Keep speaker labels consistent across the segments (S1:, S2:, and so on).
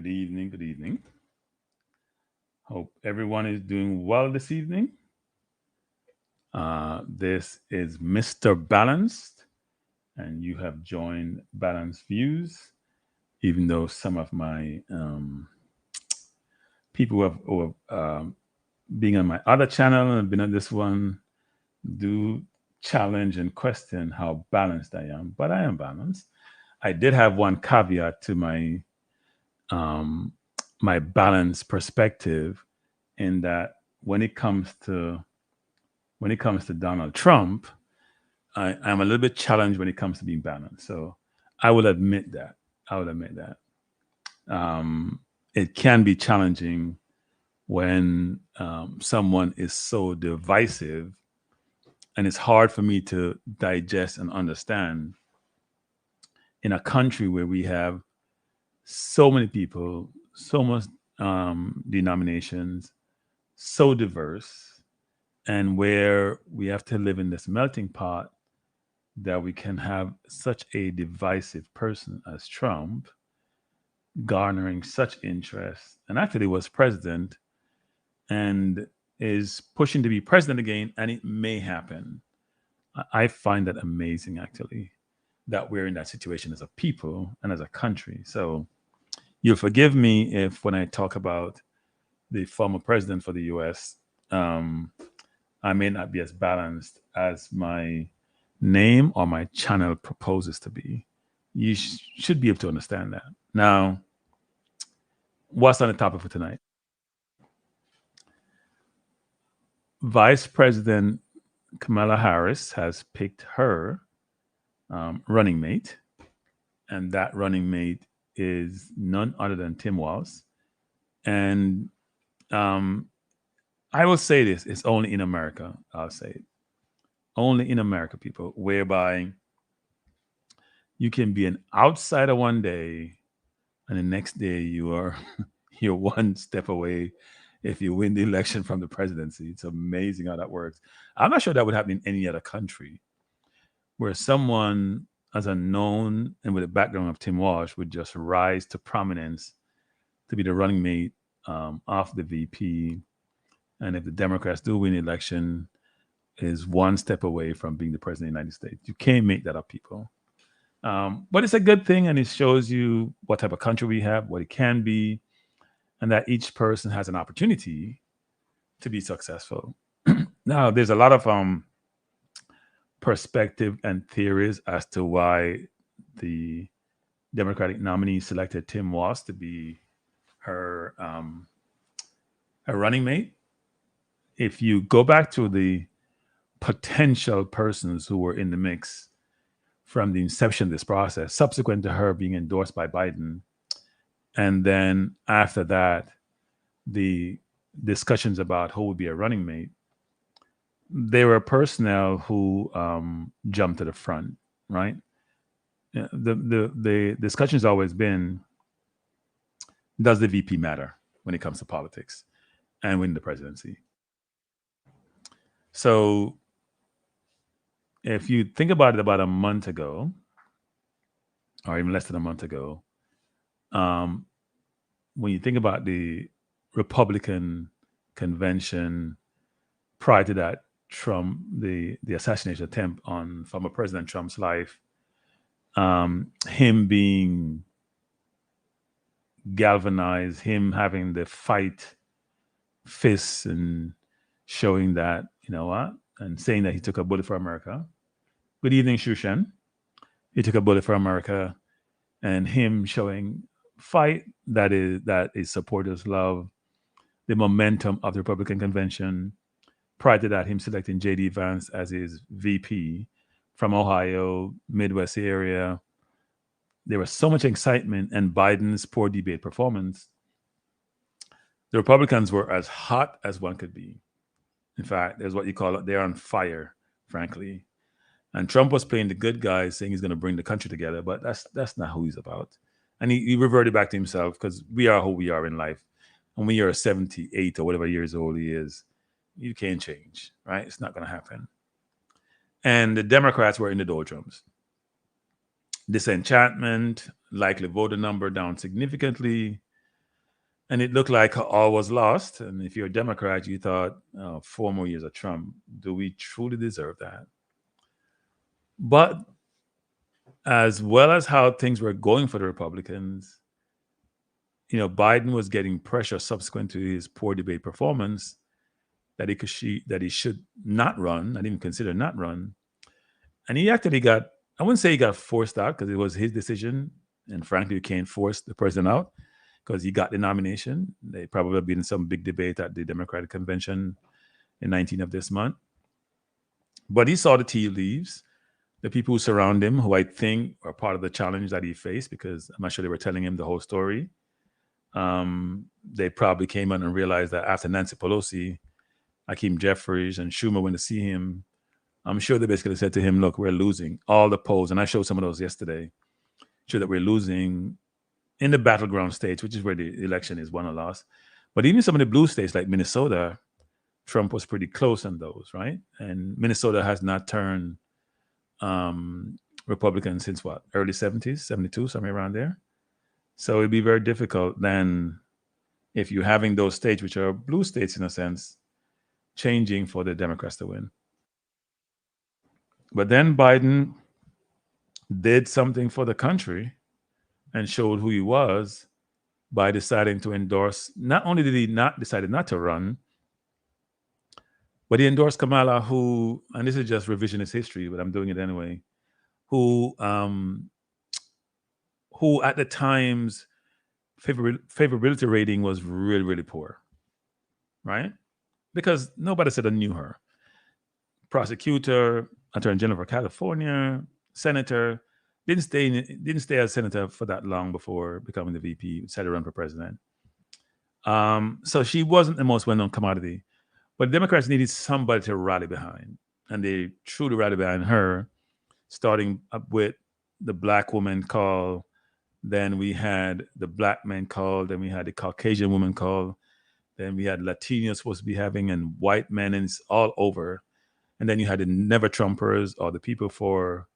S1: Good evening. Good evening. Hope everyone is doing well this evening. This is Mr. Balanced, and you have joined Balanced Views, even though some of my people who have being on my other channel and been on this one do challenge and question how balanced I am, but I am balanced. I did have one caveat to um, my balanced perspective in that when it comes to Donald Trump, I'm a little bit challenged when it comes to being balanced. So I will admit that. I will admit that. It can be challenging when someone is so divisive, and it's hard for me to digest and understand in a country where we have so many people, so much denominations, so diverse, and where we have to live in this melting pot that we can have such a divisive person as Trump garnering such interest and actually was president and is pushing to be president again, and it may happen. I find that amazing, actually, that we're in that situation as a people and as a country. So you'll forgive me if when I talk about the former president for the US, um, I may not be as balanced as my name or my channel proposes to be. You should be able to understand that. Now, what's on the topic for tonight? Vice President Kamala Harris has picked her running mate, and that running mate is none other than Tim Walz. And um, I will say this: it's only in America. I'll say it only in America, people, whereby you can be an outsider one day, and the next day you are you're one step away if you win the election from the presidency. It's amazing how that works. I'm not sure that would happen in any other country where someone as a known and with a background of Tim Walsh would just rise to prominence to be the running mate of the VP. And if the Democrats do win the election, is one step away from being the president of the United States. You can't make that up, people. But it's a good thing, and it shows you what type of country we have, what it can be, and that each person has an opportunity to be successful. Now, there's a lot of perspective and theories as to why the Democratic nominee selected Tim Walz to be her her running mate. If you go back to the potential persons who were in the mix from the inception of this process, subsequent to her being endorsed by Biden, and then after that, the discussions about who would be a running mate, there were personnel who jumped to the front, right? The discussion's always been, does the VP matter when it comes to politics and win the presidency? So if you think about it, about a month ago, or even less than a month ago, um, when you think about the Republican convention prior to that, Trump, the assassination attempt on former President Trump's life, him being galvanized, him having the fight fists and showing that, you know what, and saying that he took a bullet for America. Good evening, Shushan. He took a bullet for America, and him showing fight that his supporters love, the momentum of the Republican convention. Prior to that, him selecting J.D. Vance as his VP from Ohio, Midwest area. There was so much excitement, and Biden's poor debate performance. The Republicans were as hot as one could be. In fact, there's what you call it, they're on fire, frankly. And Trump was playing the good guy, saying he's going to bring the country together, but that's not who he's about. And he reverted back to himself because we are who we are in life. And when you're 78 or whatever years old he is, you can't change, right? It's not going to happen. And the Democrats were in the doldrums. Disenchantment, likely voter number down significantly. And it looked like all was lost. And if you're a Democrat, you thought, oh, 4 more years of Trump. Do we truly deserve that? But as well as how things were going for the Republicans, Biden was getting pressure subsequent to his poor debate performance that he should not run, not even consider not run. And he actually got, I wouldn't say he got forced out because it was his decision. And frankly, you can't force the president out because he got the nomination. They probably been in some big debate at the Democratic Convention in 19 of this month. But he saw the tea leaves, the people who surround him, who I think are part of the challenge that he faced, because I'm not sure they were telling him the whole story. They probably came in and realized that after Nancy Pelosi, Hakeem Jeffries, and Schumer went to see him, I'm sure they basically said to him, look, we're losing all the polls. And I showed some of those yesterday, show that we're losing in the battleground states, which is where the election is won or lost. But even some of the blue states like Minnesota, Trump was pretty close on those, right? And Minnesota has not turned Republican since what? Early 70s, 72, somewhere around there. So it'd be very difficult then if you're having those states, which are blue states in a sense, changing for the Democrats to win. But then Biden did something for the country and showed who he was by deciding to endorse. Not only did he not decided not to run, but he endorsed Kamala, who, and this is just revisionist history, but I'm doing it anyway, who at the time's favorability rating was really, really poor, right? Because nobody said I knew her. Prosecutor, Attorney General for California, senator, didn't stay as senator for that long before becoming the VP, decided to run for president. So she wasn't the most well-known commodity. But Democrats needed somebody to rally behind. And they truly rallied behind her, starting up with the black woman call. Then we had the black man call. Then we had the Caucasian woman call. Then we had Latinos supposed to be having, and white men, and it's all over. And then you had the never Trumpers, or the people for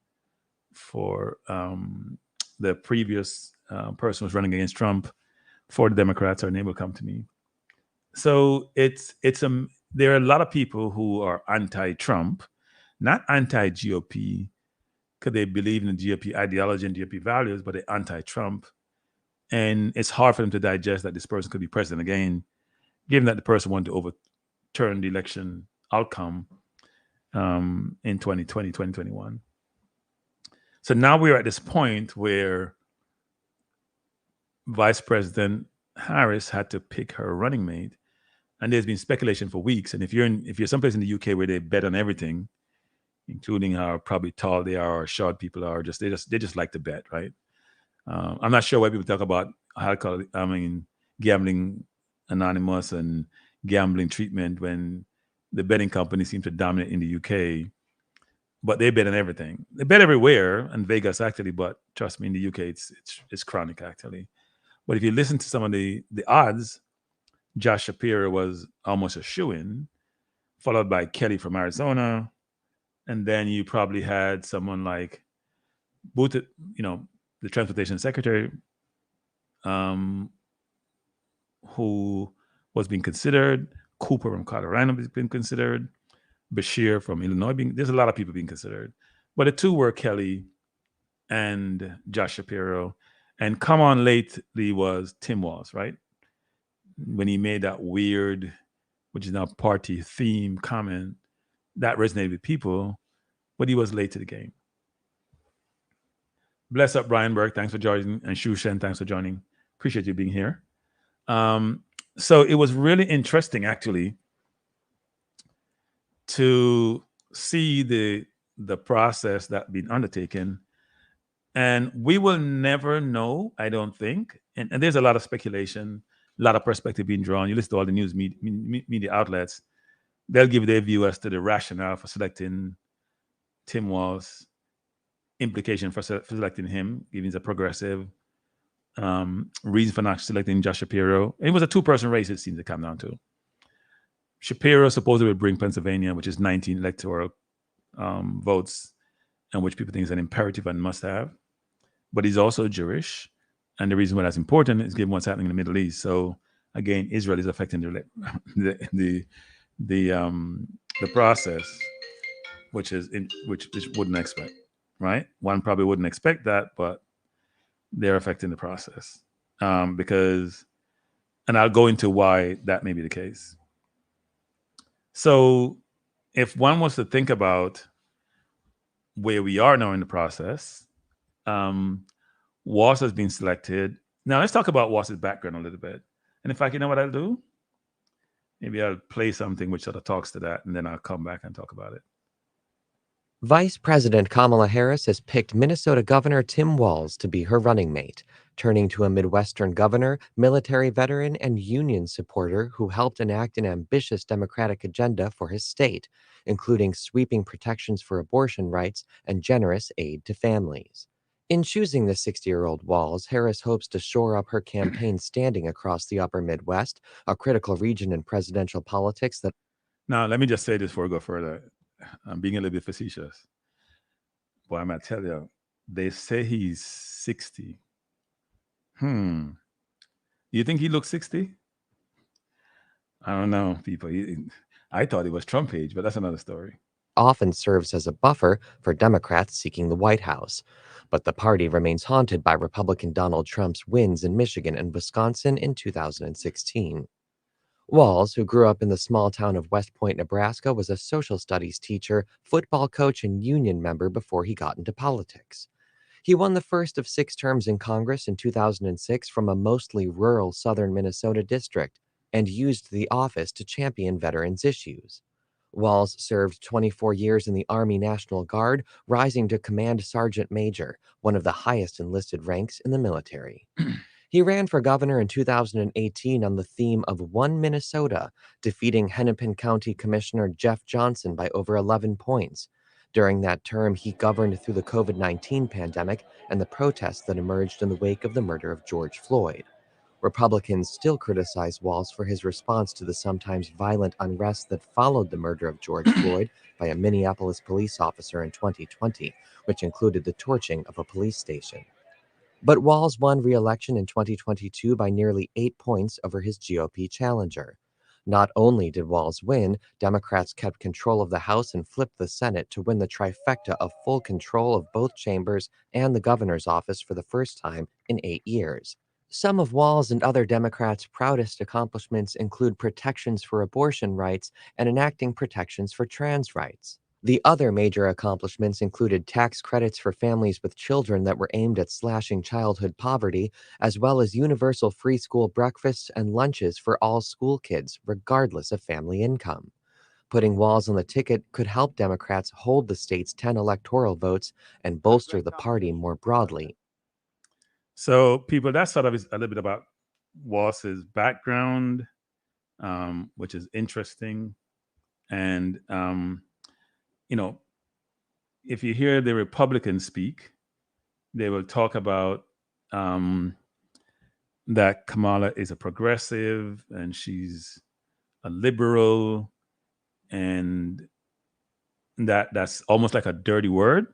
S1: the previous person who was running against Trump for the Democrats. Her name will come to me. So there are a lot of people who are anti-Trump, not anti-GOP, because they believe in the GOP ideology and GOP values, but they're anti-Trump. And it's hard for them to digest that this person could be president again, given that the person wanted to overturn the election outcome in 2020, 2021. So now we're at this point where Vice President Harris had to pick her running mate. And there's been speculation for weeks. And if you're someplace in the UK where they bet on everything, including how probably tall they are or short people are, they just like to bet, right? I'm not sure why people talk about gambling anonymous and gambling treatment when the betting companies seem to dominate in the UK. But they bet on everything. They bet everywhere, and Vegas actually. But trust me, in the UK, it's chronic actually. But if you listen to some of the odds, Josh Shapiro was almost a shoo-in, followed by Kelly from Arizona. And then you probably had someone like Booth, the transportation secretary, who was being considered. Cooper from Colorado was being considered. Bashir from Illinois. There's a lot of people being considered. But the two were Kelly and Josh Shapiro. And come on lately was Tim Walz, right? When he made that weird, which is now party theme comment, that resonated with people, but he was late to the game. Bless up, Brian Burke. Thanks for joining. And Shu Shen, thanks for joining. Appreciate you being here. So it was really interesting, actually, to see the process that been undertaken. And we will never know, I don't think. And there's a lot of speculation, a lot of perspective being drawn. You listen to all the news media outlets, they'll give their view as to the rationale for selecting Tim Walz, implication for selecting him, giving he's a progressive, reason for not selecting Josh Shapiro. It was a two-person race, it seems to come down to. Shapiro supposedly would bring Pennsylvania, which is 19 electoral votes, and which people think is an imperative and must have. But he's also Jewish. And the reason why that's important is given what's happening in the Middle East. So again, Israel is affecting the the the process, which wouldn't expect, right? One probably wouldn't expect that, but they're affecting the process because, and I'll go into why that may be the case. So, if one was to think about where we are now in the process, um, Walz has been selected. Now, let's talk about Walz's background a little bit. And in fact, you know what I'll do? Maybe I'll play something which sort of talks to that, and then I'll come back and talk about it.
S2: Vice President Kamala Harris has picked Minnesota Governor Tim Walz to be her running mate, turning to a Midwestern governor, military veteran, and union supporter who helped enact an ambitious Democratic agenda for his state, including sweeping protections for abortion rights and generous aid to families. In choosing the 60-year-old Walz, Harris hopes to shore up her campaign standing across the upper Midwest, a critical region in presidential politics that.
S1: Now, let me just say this before we go further. I'm being a little bit facetious. But I'm going to tell you, they say he's 60. You think he looks 60? I don't know, people. I thought it was Trump age, but that's another story.
S2: Often serves as a buffer for Democrats seeking the White House. But the party remains haunted by Republican Donald Trump's wins in Michigan and Wisconsin in 2016. Walz, who grew up in the small town of West Point, Nebraska, was a social studies teacher, football coach, and union member before he got into politics. He won the first of 6 terms in Congress in 2006 from a mostly rural southern Minnesota district and used the office to champion veterans' issues. Walz served 24 years in the Army National Guard, rising to Command Sergeant Major, one of the highest enlisted ranks in the military. He ran for governor in 2018 on the theme of One Minnesota, defeating Hennepin County Commissioner Jeff Johnson by over 11 points. During that term, he governed through the COVID-19 pandemic and the protests that emerged in the wake of the murder of George Floyd. Republicans still criticize Walz for his response to the sometimes violent unrest that followed the murder of George Floyd by a Minneapolis police officer in 2020, which included the torching of a police station. But Walz won re-election in 2022 by nearly 8 points over his GOP challenger. Not only did Walz win, Democrats kept control of the House and flipped the Senate to win the trifecta of full control of both chambers and the governor's office for the first time in 8 years. Some of Walz and other Democrats' proudest accomplishments include protections for abortion rights and enacting protections for trans rights. The other major accomplishments included tax credits for families with children that were aimed at slashing childhood poverty, as well as universal free school breakfasts and lunches for all school kids, regardless of family income. Putting Walz on the ticket could help Democrats hold the state's 10 electoral votes and bolster the party more broadly.
S1: So, people, that sort of is a little bit about Walz's background, which is interesting. And, if you hear the Republicans speak, they will talk about that Kamala is a progressive and she's a liberal, and that's almost like a dirty word.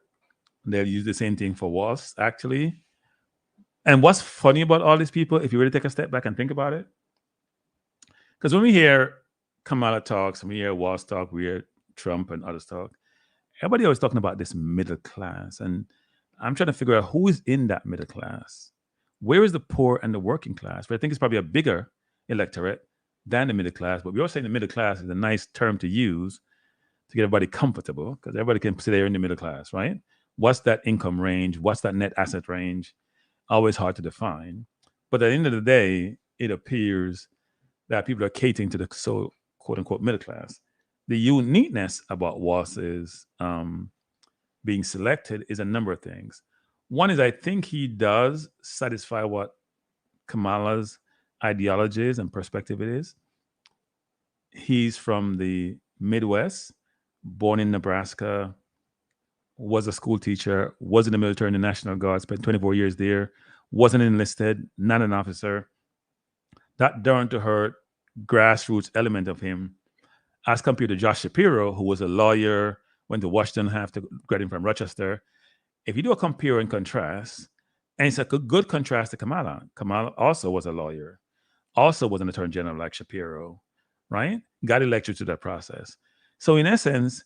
S1: They'll use the same thing for Walz, actually. And what's funny about all these people, if you really take a step back and think about it, because when we hear Kamala talks, when we hear Walz talk, we hear Trump and others talk, everybody always talking about this middle class. And I'm trying to figure out who is in that middle class. Where is the poor and the working class? But I think it's probably a bigger electorate than the middle class. But we always say the middle class is a nice term to use to get everybody comfortable, because everybody can say they're in the middle class, right? What's that income range? What's that net asset range? Always hard to define. But at the end of the day, it appears that people are catering to the so quote unquote middle class. The uniqueness about Walz is being selected is a number of things. One is I think he does satisfy what Kamala's ideology is and perspective it is. He's from the Midwest, born in Nebraska, was a school teacher, was in the military in the National Guard, spent 24 years there, wasn't enlisted, not an officer. That down to her grassroots element of him, as compared to Josh Shapiro, who was a lawyer, went to Washington, have to graduate from Rochester. If you do a compare and contrast, and it's a good contrast to Kamala. Kamala also was a lawyer, also was an attorney general like Shapiro, right? Got elected through that process. So in essence,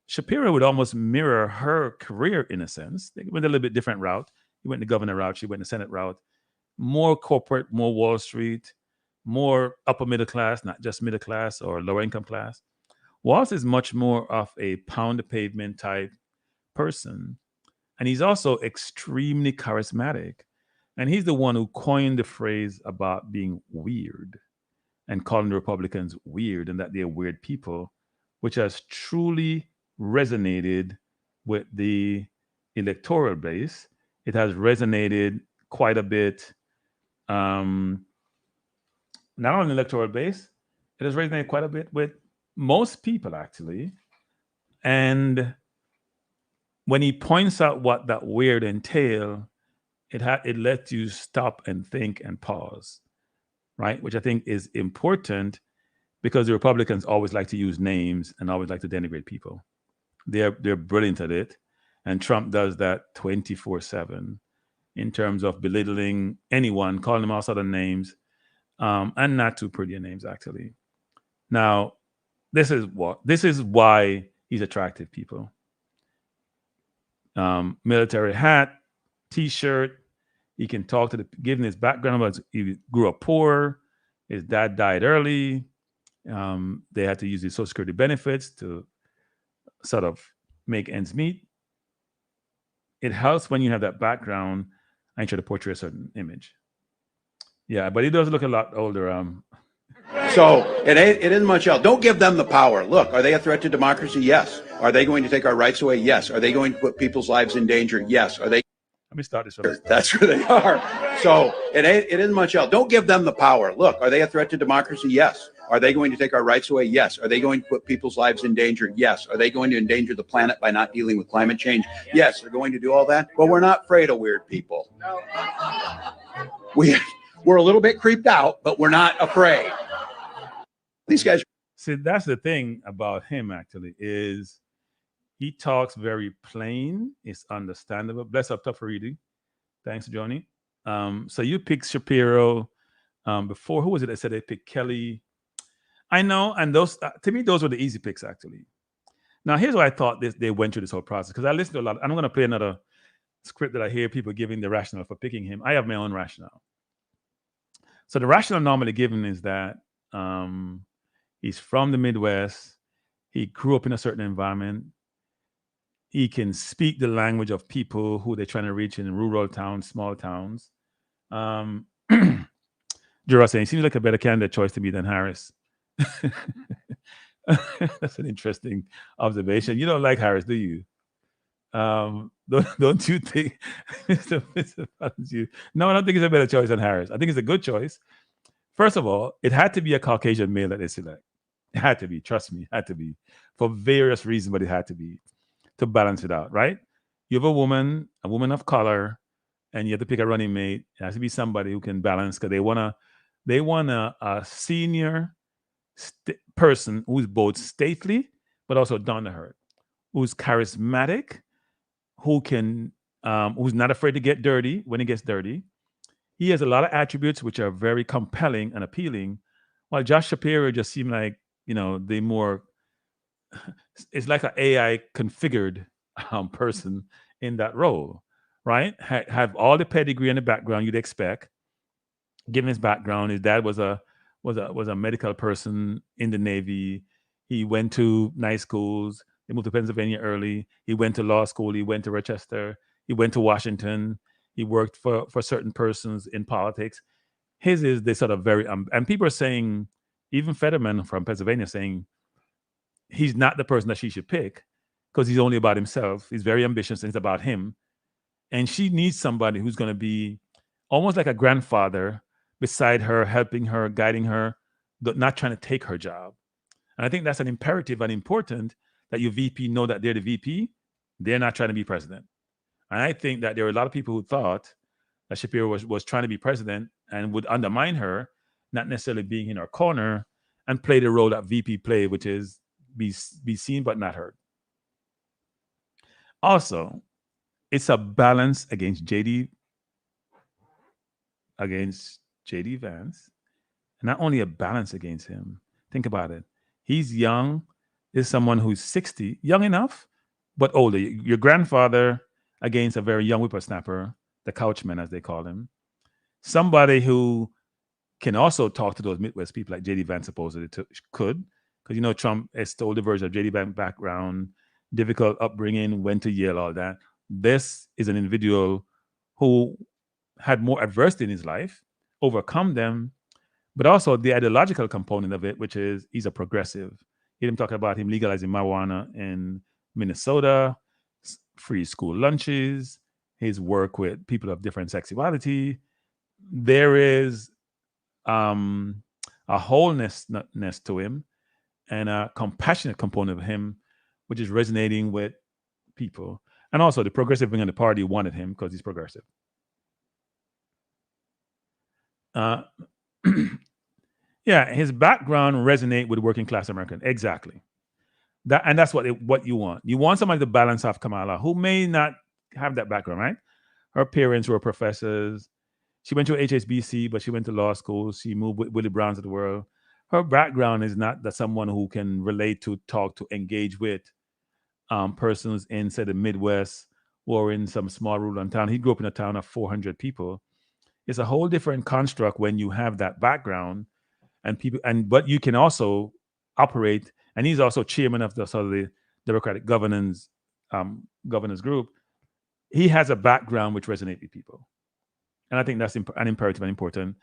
S1: Shapiro would almost mirror her career in a sense. They went a little bit different route. He went the governor route. She went the Senate route. More corporate, more Wall Street, more upper middle class, not just middle class or lower income class. Walz is much more of a pound the pavement type person. And he's also extremely charismatic. And he's the one who coined the phrase about being weird and calling the Republicans weird and that they're weird people, which has truly resonated with the electoral base. It has resonated quite a bit, um, not on the electoral base, it has resonated quite a bit with most people, actually. And when he points out what that weird entail, it lets you stop and think and pause, right? Which I think is important because the Republicans always like to use names and always like to denigrate people. They're brilliant at it, and Trump does that 24/7 in terms of belittling anyone, calling them all sort of names, and not too pretty names actually. Now, this is why he's attractive, people. Military hat, T-shirt. He can talk to given his background, but he grew up poor. His dad died early. They had to use his Social Security benefits to sort of make ends meet. It helps when you have that background and try to portray a certain image. Yeah, but he does look a lot older.
S3: So it isn't much else. Don't give them the power. Look, are they a threat to democracy? Yes. Are they going to take our rights away? Yes. Are they going to put people's lives in danger? Yes. Are they?
S1: Let me start this from the start.
S3: That's where they are. So it isn't much else. Don't give them the power. Look, are they a threat to democracy? Yes. Are they going to take our rights away? Yes. Are they going to put people's lives in danger? Yes. Are they going to endanger the planet by not dealing with climate change? Yes. They're going to do all that. But we're not afraid of weird people. We're a little bit creeped out, but we're not afraid. These guys.
S1: See, that's the thing about him actually is he talks very plain. It's understandable. Bless up, Tafaridi. Thanks, Johnny. So you picked Shapiro before. Who was it that said they picked Kelly? I know, and those to me those were the easy picks actually. Now here's why I thought they went through this whole process because I listened to a lot. I'm going to play another script that I hear people giving the rationale for picking him. I have my own rationale. So the rationale normally given is that he's from the Midwest. He grew up in a certain environment. He can speak the language of people who they're trying to reach in rural towns, small towns. Jura saying, he seems like a better candidate choice to me than Harris. That's an interesting observation. You don't like Harris, do you? Don't you think? No, I don't think it's a better choice than Harris. I think it's a good choice. First of all, it had to be a Caucasian male that they select. It had to be. Trust me, it had to be for various reasons, but it had to be to balance it out, right? You have a woman of color, and you have to pick a running mate. It has to be somebody who can balance because they want a senior person who's both stately but also down to earth, who's charismatic, who's not afraid to get dirty when it gets dirty. He has a lot of attributes which are very compelling and appealing, while Josh Shapiro just seemed like the more it's like an AI configured person in that role, right? Have all the pedigree and the background you'd expect. Given his background, his dad was a medical person in the Navy. He went to nice schools. He moved to Pennsylvania early. He went to law school. He went to Rochester. He went to Washington. He worked for certain persons in politics. His is the sort of very and people are saying, even Fetterman from Pennsylvania saying he's not the person that she should pick because he's only about himself. He's very ambitious and it's about him. And she needs somebody who's going to be almost like a grandfather beside her, helping her, guiding her, but not trying to take her job. And I think that's an imperative and important that your VP know that they're the VP. They're not trying to be president. And I think that there were a lot of people who thought that Shapiro was trying to be president and would undermine her, not necessarily being in her corner, and play the role that VP played, which is be seen but not heard. Also, it's a balance against JD Vance and not only a balance against him. Think about it. He's young, is someone who's 60, young enough, but older. Your grandfather against a very young whippersnapper, the couchman, as they call him. Somebody who can also talk to those Midwest people like J.D. Vance supposedly could, because Trump has stole the version of J.D. Vance background, difficult upbringing, went to Yale, all that. This is an individual who had more adversity in his life, overcome them, but also the ideological component of it, which is he's a progressive. Hear him talking about him legalizing marijuana in Minnesota, free school lunches, his work with people of different sexuality. There is a wholeness to him and a compassionate component of him, which is resonating with people. And also the progressive wing of the party wanted him because he's progressive. Yeah, his background resonate with working class American. Exactly. That's what you want. You want somebody to balance off Kamala, who may not have that background, right? Her parents were professors. She went to HSBC, but she went to law school. She moved with Willie Browns of the world. Her background is not that someone who can relate to, talk to, engage with persons in, say, the Midwest or in some small rural town. He grew up in a town of 400 people. It's a whole different construct when you have that background and people, but you can also operate. And he's also chairman of the Democratic governance group. He has a background which resonates with people. And I think that's an imperative and important.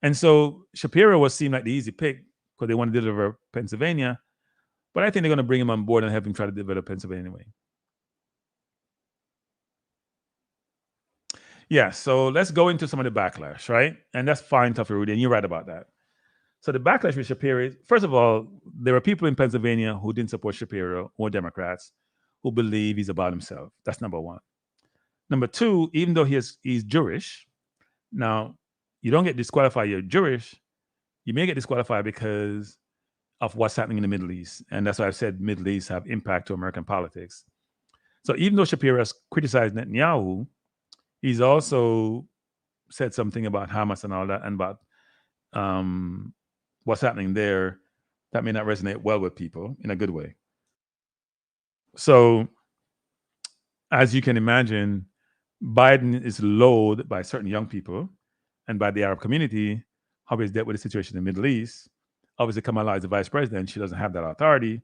S1: And so Shapiro seemed like the easy pick because they want to deliver Pennsylvania. But I think they're going to bring him on board and have him try to develop Pennsylvania anyway. Yeah, so let's go into some of the backlash, right? And that's fine, Tuffy Rudy, and you're right about that. So the backlash with Shapiro, first of all, there are people in Pennsylvania who didn't support Shapiro, or Democrats, who believe he's about himself. That's number one. Number two, even though he's Jewish, now you don't get disqualified, you're Jewish, you may get disqualified because of what's happening in the Middle East. And that's why I've said Middle East have impact to American politics. So even though Shapiro has criticized Netanyahu, he's also said something about Hamas and all that, and about what's happening there that may not resonate well with people in a good way. So, as you can imagine, Biden is loathed by certain young people and by the Arab community, how he's dealt with the situation in the Middle East. Obviously, Kamala is the vice president. She doesn't have that authority.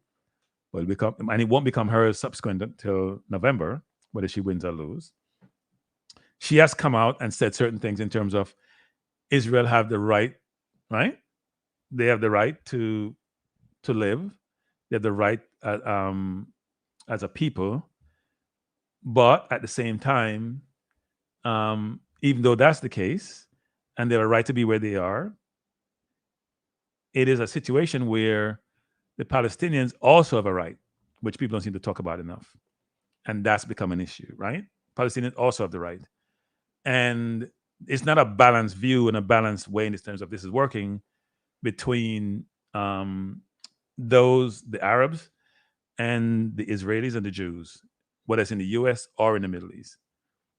S1: Well, and it won't become hers subsequent until November, whether she wins or lose. She has come out and said certain things in terms of Israel have the right? They have the right to live. They have the right as a people. But at the same time, even though that's the case, and they have a right to be where they are, it is a situation where the Palestinians also have a right, which people don't seem to talk about enough. And that's become an issue, right? Palestinians also have the right. And it's not a balanced view and a balanced way in terms of this is working between the Arabs and the Israelis and the Jews, whether it's in the US or in the Middle East.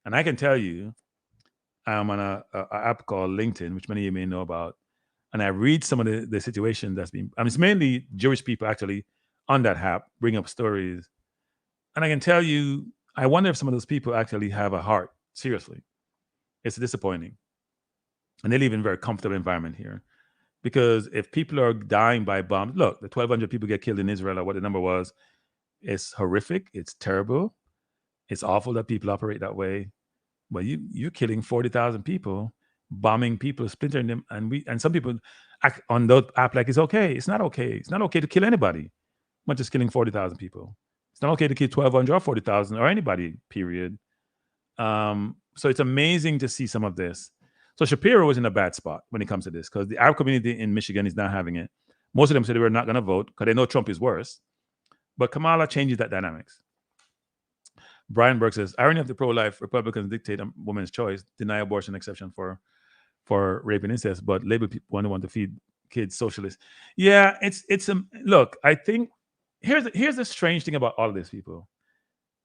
S1: And I can tell you, I'm on an app called LinkedIn, which many of you may know about. And I read some of the situation that's been, it's mainly Jewish people actually on that app, bring up stories. And I can tell you, I wonder if some of those people actually have a heart, seriously. It's disappointing. And they live in a very comfortable environment here. Because if people are dying by bombs, look, the 1,200 people get killed in Israel, or what the number was, it's horrific. It's terrible. It's awful that people operate that way. But you're killing 40,000 people, bombing people, splintering them, and some people act on those app like it's okay. It's not okay. It's not okay to kill anybody, not just killing 40,000 people. It's not okay to kill 1,200 or 40,000 or anybody. Period. So it's amazing to see some of this. So Shapiro was in a bad spot when it comes to this because the Arab community in Michigan is not having it. Most of them said they were not going to vote because they know Trump is worse. But Kamala changes that dynamics. Brian Burke says, irony of the pro-life Republicans dictate a woman's choice, deny abortion exception for rape and incest, but label people want to feed kids socialists. Yeah, it's look, I think here's the strange thing about all of these people.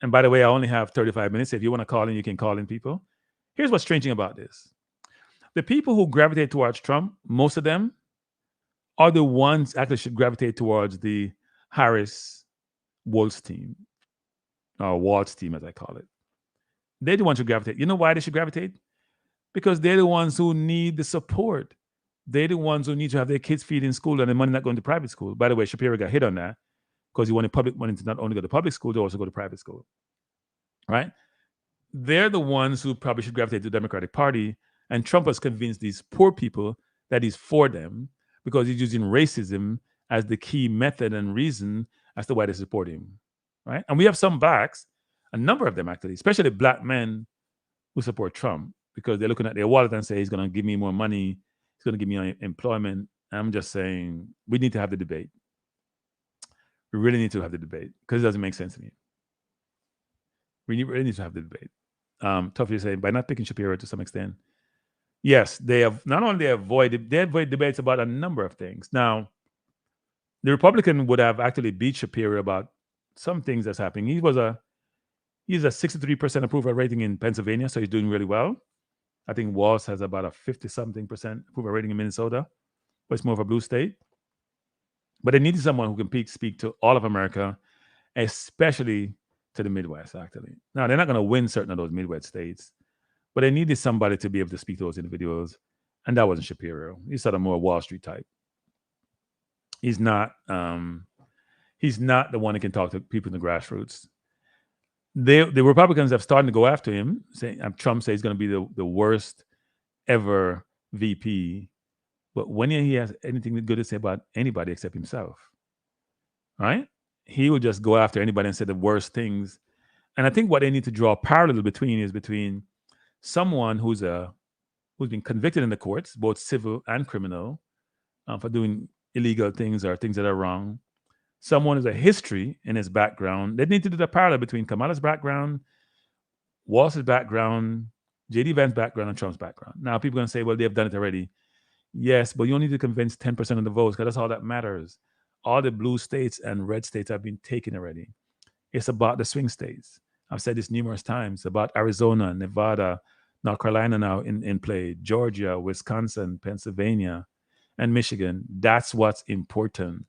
S1: And by the way, I only have 35 minutes. If you want to call in, you can call in people. Here's what's strange about this. The people who gravitate towards Trump, most of them are the ones actually should gravitate towards the Harris Walz team, or Walz team, as I call it. They're the ones who gravitate. You know why they should gravitate? Because they're the ones who need the support. They're the ones who need to have their kids feed in school and the money not going to private school. By the way, Shapiro got hit on that because he wanted public money to not only go to public school, to also go to private school. Right? They're the ones who probably should gravitate to the Democratic Party. And Trump has convinced these poor people that he's for them because he's using racism as the key method and reason as to why they support him. Right? And we have some backs, a number of them actually, especially black men who support Trump because they're looking at their wallet and say he's going to give me more money, he's going to give me employment. I'm just saying we need to have the debate. We really need to have the debate because it doesn't make sense to me. We really need to have the debate. Tough to say, by not picking Shapiro to some extent. Yes, they have not only avoid debates about a number of things. Now, the Republican would have actually beat Shapiro about some things that's happening. He's a 63% approval rating in Pennsylvania, so he's doing really well. I think Walz has about a 50-something% approval rating in Minnesota, but it's more of a blue state. But they needed someone who can speak to all of America, especially to the Midwest, actually. Now, they're not going to win certain of those Midwest states, but they needed somebody to be able to speak to those individuals, and that wasn't Shapiro. He's sort of more Wall Street type. He's not the one that can talk to people in the grassroots. The Republicans have started to go after him, saying Trump says he's going to be the worst ever VP. But when he has anything good to say about anybody except himself, right? He will just go after anybody and say the worst things. And I think what they need to draw a parallel between someone who's been convicted in the courts, both civil and criminal, for doing illegal things or things that are wrong. Someone who's a history in his background. They need to do the parallel between Kamala's background, Walz's background, J.D. Vance's background, and Trump's background. Now, people are going to say, well, they've done it already. Yes, but you only need to convince 10% of the votes because that's all that matters. All the blue states and red states have been taken already. It's about the swing states. I've said this numerous times about Arizona, Nevada, North Carolina now in play, Georgia, Wisconsin, Pennsylvania, and Michigan. That's what's important.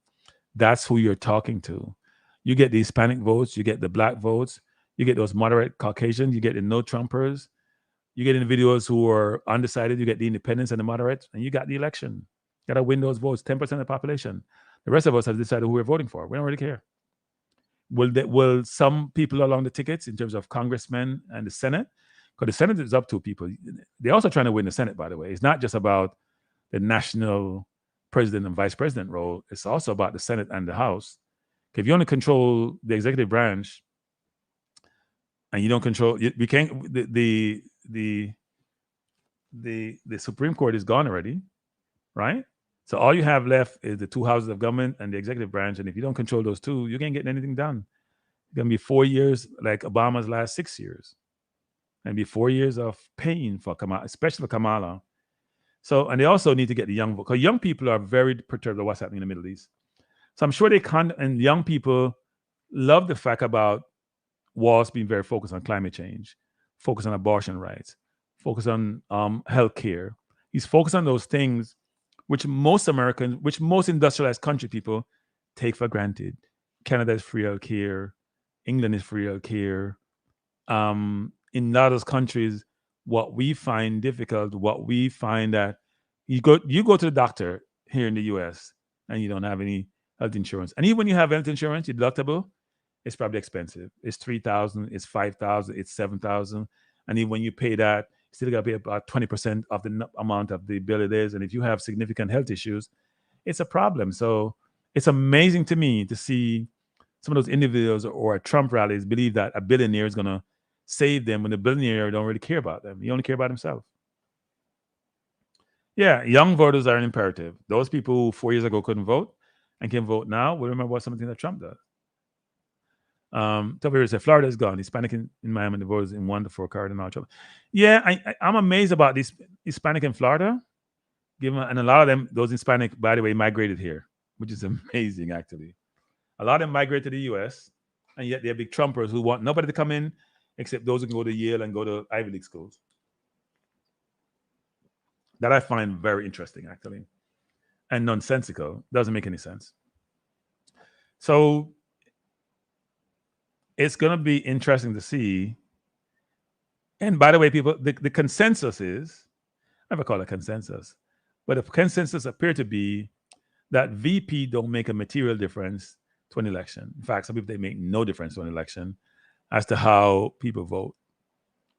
S1: That's who you're talking to. You get the Hispanic votes, you get the black votes, you get those moderate Caucasians, you get the no Trumpers, you get individuals who are undecided, you get the independents and the moderates, and you got the election. You got to win those votes, 10% of the population. The rest of us have decided who we're voting for. We don't really care. Will some people along the tickets in terms of congressmen and the Senate? Because the Senate is up to people. They're also trying to win the Senate, by the way. It's not just about the national president and vice president role. It's also about the Senate and the House. If you only control the executive branch and you don't control, we can't. The Supreme Court is gone already, right? So all you have left is the two houses of government and the executive branch. And if you don't control those two, you can't get anything done. It's going to be 4 years like Obama's last 6 years. And be 4 years of pain for Kamala, especially for Kamala. So, and they also need to get the young vote, because young people are very perturbed by what's happening in the Middle East. So I'm sure they can't, and young people love the fact about Walz being very focused on climate change, focused on abortion rights, focused on healthcare. He's focused on those things which most Americans, which most industrialized country people take for granted. Canada is free healthcare. England is free healthcare. In a lot of those countries, what we find difficult, what we find that you go to the doctor here in the US and you don't have any health insurance. And even when you have health insurance, your deductible, it's probably expensive. It's $3,000, it's $5,000, it's $7,000. And even when you pay that, you still got to pay about 20% of the amount of the bill it is. And if you have significant health issues, it's a problem. So it's amazing to me to see some of those individuals or at Trump rallies believe that a billionaire is going to save them when the billionaire don't really care about them. He only care about himself. Yeah, young voters are an imperative. Those people who 4 years ago couldn't vote and can vote now will remember what something that Trump does. Toby said Florida is gone. Hispanic in Miami, the voters in 1 to 4 cardinal Trump. Yeah, I'm amazed about this Hispanic in Florida. And a lot of them, those Hispanic, by the way, migrated here, which is amazing actually. A lot of them migrated to the US, and yet they're big Trumpers who want nobody to come in except those who can go to Yale and go to Ivy League schools. That I find very interesting, actually. and nonsensical. Doesn't make any sense. So it's going to be interesting to see. And by the way, people, the consensus is, I never call it consensus, but the consensus appear to be that VP don't make a material difference to an election. In fact, some people, they make no difference to an election as to how people vote,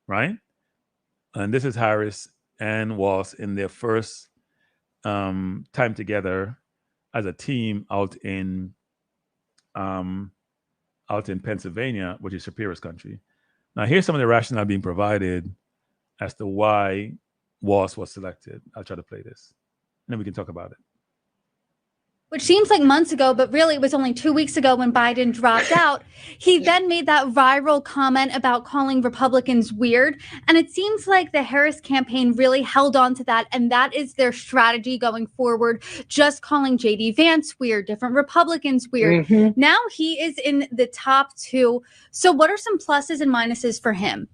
S1: right? And this is Harris and Walz in their first time together as a team out in Pennsylvania, which is Shapiro's country. Now, here's some of the rationale being provided as to why Walz was selected. I'll try to play this, and then we can talk about it.
S4: Which seems like months ago, but really it was only 2 weeks ago when Biden dropped out. He then made that viral comment about calling Republicans weird. And it seems like the Harris campaign really held on to that. And that is their strategy going forward, just calling J.D. Vance weird, different Republicans weird. Mm-hmm. Now he is in the top 2. So what are some pluses and minuses for him?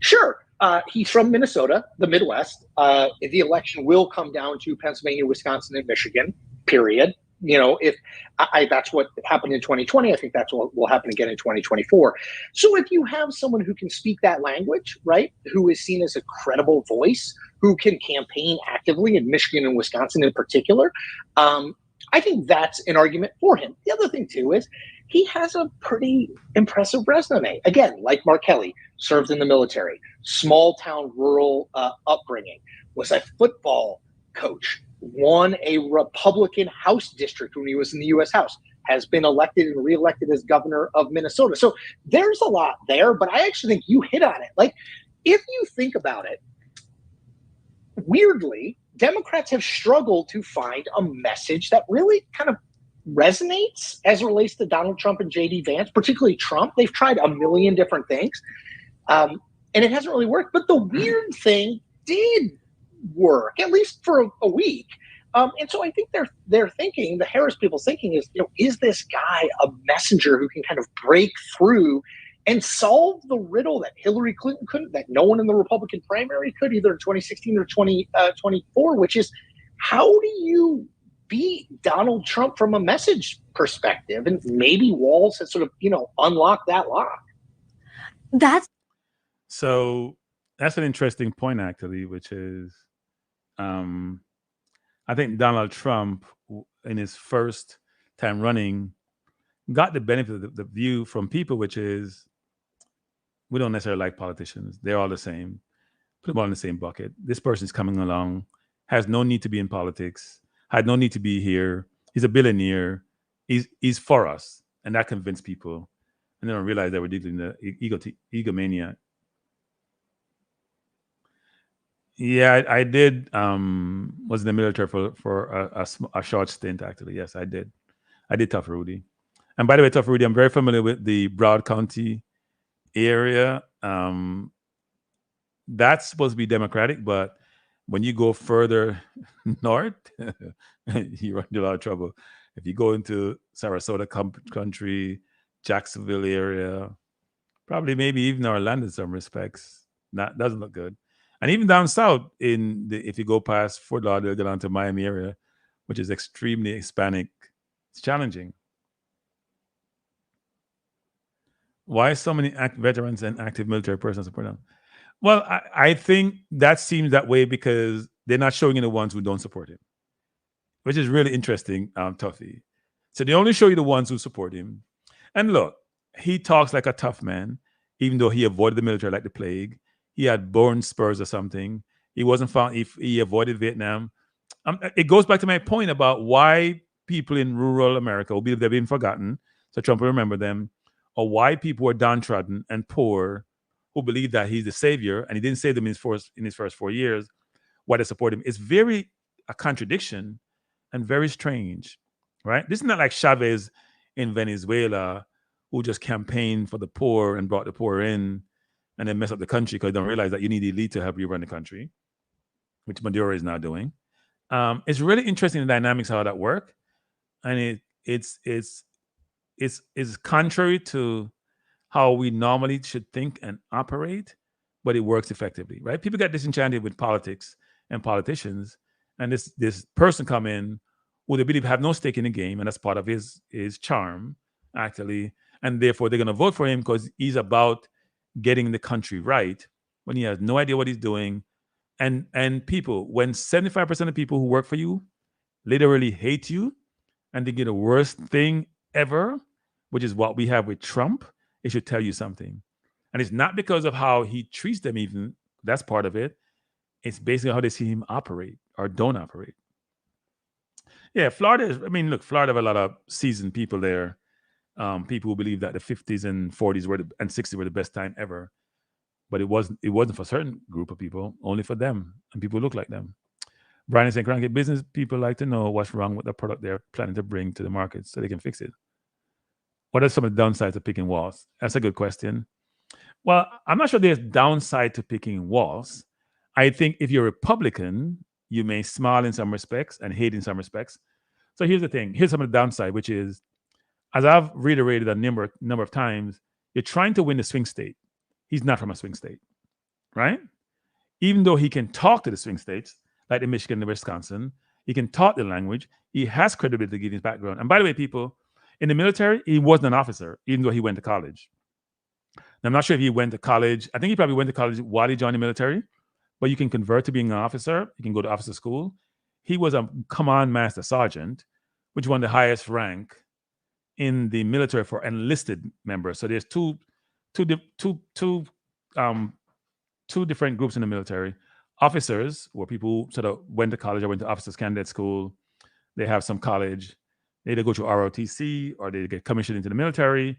S5: Sure. He's from Minnesota, the Midwest. The election will come down to Pennsylvania, Wisconsin, and Michigan. Period. If that's what happened in 2020, I think that's what will happen again in 2024. So if you have someone who can speak that language, right, who is seen as a credible voice, who can campaign actively in Michigan and Wisconsin in particular, I think that's an argument for him. The other thing, too, is he has a pretty impressive resume. Again, like Mark Kelly, served in the military, small town, rural upbringing, was a football coach, won a Republican House district when he was in the U.S. House, has been elected and reelected as governor of Minnesota. So there's a lot there, but I actually think you hit on it. Like, if you think about it, weirdly, Democrats have struggled to find a message that really kind of resonates as it relates to Donald Trump and J.D. Vance, particularly Trump. They've tried a million different things, and it hasn't really worked. But the weird thing did work, at least for a week. And so I think they're thinking, the Harris people's thinking is this guy a messenger who can kind of break through and solve the riddle that Hillary Clinton couldn't, that no one in the Republican primary could, either in 2016 or 2024, which is, how do you beat Donald Trump from a message perspective? And maybe Walz has sort of, unlocked that lock.
S4: That's
S1: an interesting point, actually, which is, I think Donald Trump, in his first time running, got the benefit of the view from people, which is, we don't necessarily like politicians. They're all the same. Put them all in the same bucket. This person's coming along, has no need to be in politics, had no need to be here. He's a billionaire. He's for us. And that convinced people. And then I realized that we're dealing in the egomania. Yeah, I did. Was in the military for a short stint, actually. Yes, I did. I did Tough Rudy. And by the way, Tough Rudy, I'm very familiar with the Broward County area. That's supposed to be Democratic, but when you go further north, you run into a lot of trouble. If you go into Sarasota country, Jacksonville area, probably maybe even Orlando in some respects, that doesn't look good. And even down south, if you go past Fort Lauderdale, go down to Miami area, which is extremely Hispanic, it's challenging. Why so many veterans and active military persons support them? Well, I think that seems that way because they're not showing you the ones who don't support him, which is really interesting, Tuffy. So they only show you the ones who support him. And look, he talks like a tough man, even though he avoided the military like the plague. He had bone spurs or something. He wasn't found. He avoided Vietnam. It goes back to my point about why people in rural America will believe they've been forgotten, so Trump will remember them, or why people who are downtrodden and poor who believe that he's the savior, and he didn't save them in his first 4 years, why they support him. It's very a contradiction and very strange, right? This is not like Chavez in Venezuela, who just campaigned for the poor and brought the poor in and then mess up the country because they don't realize that you need the elite to help you run the country, which Maduro is now doing. It's really interesting the dynamics how that work, and it's contrary to how we normally should think and operate, but it works effectively, right? People get disenchanted with politics and politicians, and this person come in who they believe have no stake in the game, and that's part of his charm, actually, and therefore they're going to vote for him because he's about getting the country right when he has no idea what he's doing. And people, when 75% of people who work for you literally hate you and they get the worst thing ever, which is what we have with Trump, it should tell you something. And it's not because of how he treats them, even. That's part of it. It's basically how they see him operate or don't operate. Yeah, Florida look, Florida have a lot of seasoned people there. People who believe that the 50s and 40s and 60s were the best time ever. But it wasn't for a certain group of people, only for them. And people look like them. Brian is saying, cranky business people like to know what's wrong with the product they're planning to bring to the market so they can fix it. What are some of the downsides of picking Walz? That's a good question. Well, I'm not sure there's downside to picking Walz. I think if you're a Republican, you may smile in some respects and hate in some respects. So here's the thing. Here's some of the downside, which is, as I've reiterated a number of times, you're trying to win the swing state. He's not from a swing state, right? Even though he can talk to the swing states, like the Michigan and Wisconsin, he can talk the language. He has credibility given his background. And by the way, people, in the military, he wasn't an officer, even though he went to college. Now, I'm not sure if he went to college. I think he probably went to college while he joined the military, but you can convert to being an officer. You can go to officer school. He was a command master sergeant, which won the highest rank in the military for enlisted members. So there's two different groups in the military. Officers were people who sort of went to college or went to officers candidate school. They have some college. They either go to ROTC or they get commissioned into the military.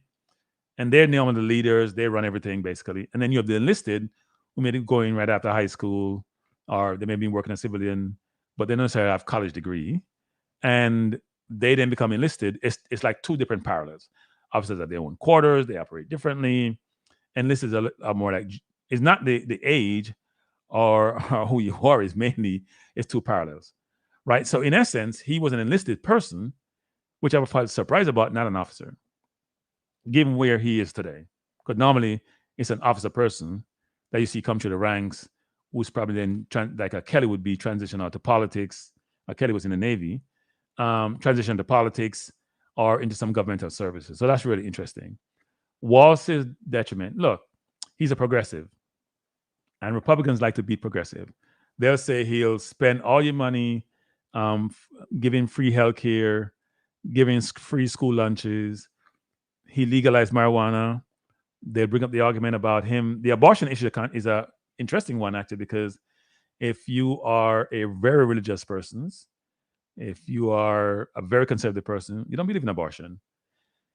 S1: And they're normally the leaders. They run everything, basically. And then you have the enlisted who may be going right after high school, or they may be working as civilian, but they don't necessarily have a college degree. And they then become enlisted. It's like two different parallels. Officers have their own quarters. They operate differently. Enlisted are more like, it's not the age or who you are, is mainly, it's two parallels, right? So in essence, he was an enlisted person, which I was surprised about, not an officer, given where he is today. Because normally it's an officer person that you see come through the ranks, who's probably then, like a Kelly would be, transition out to politics. Kelly was in the Navy, transition to politics or into some governmental services. So that's really interesting. Walz's detriment, look, he's a progressive. And Republicans like to be progressive. They'll say he'll spend all your money giving free health care, giving free school lunches. He legalized marijuana. They bring up the argument about him. The abortion issue is an interesting one, actually, because if you are a very religious person, if you are a very conservative person, you don't believe in abortion.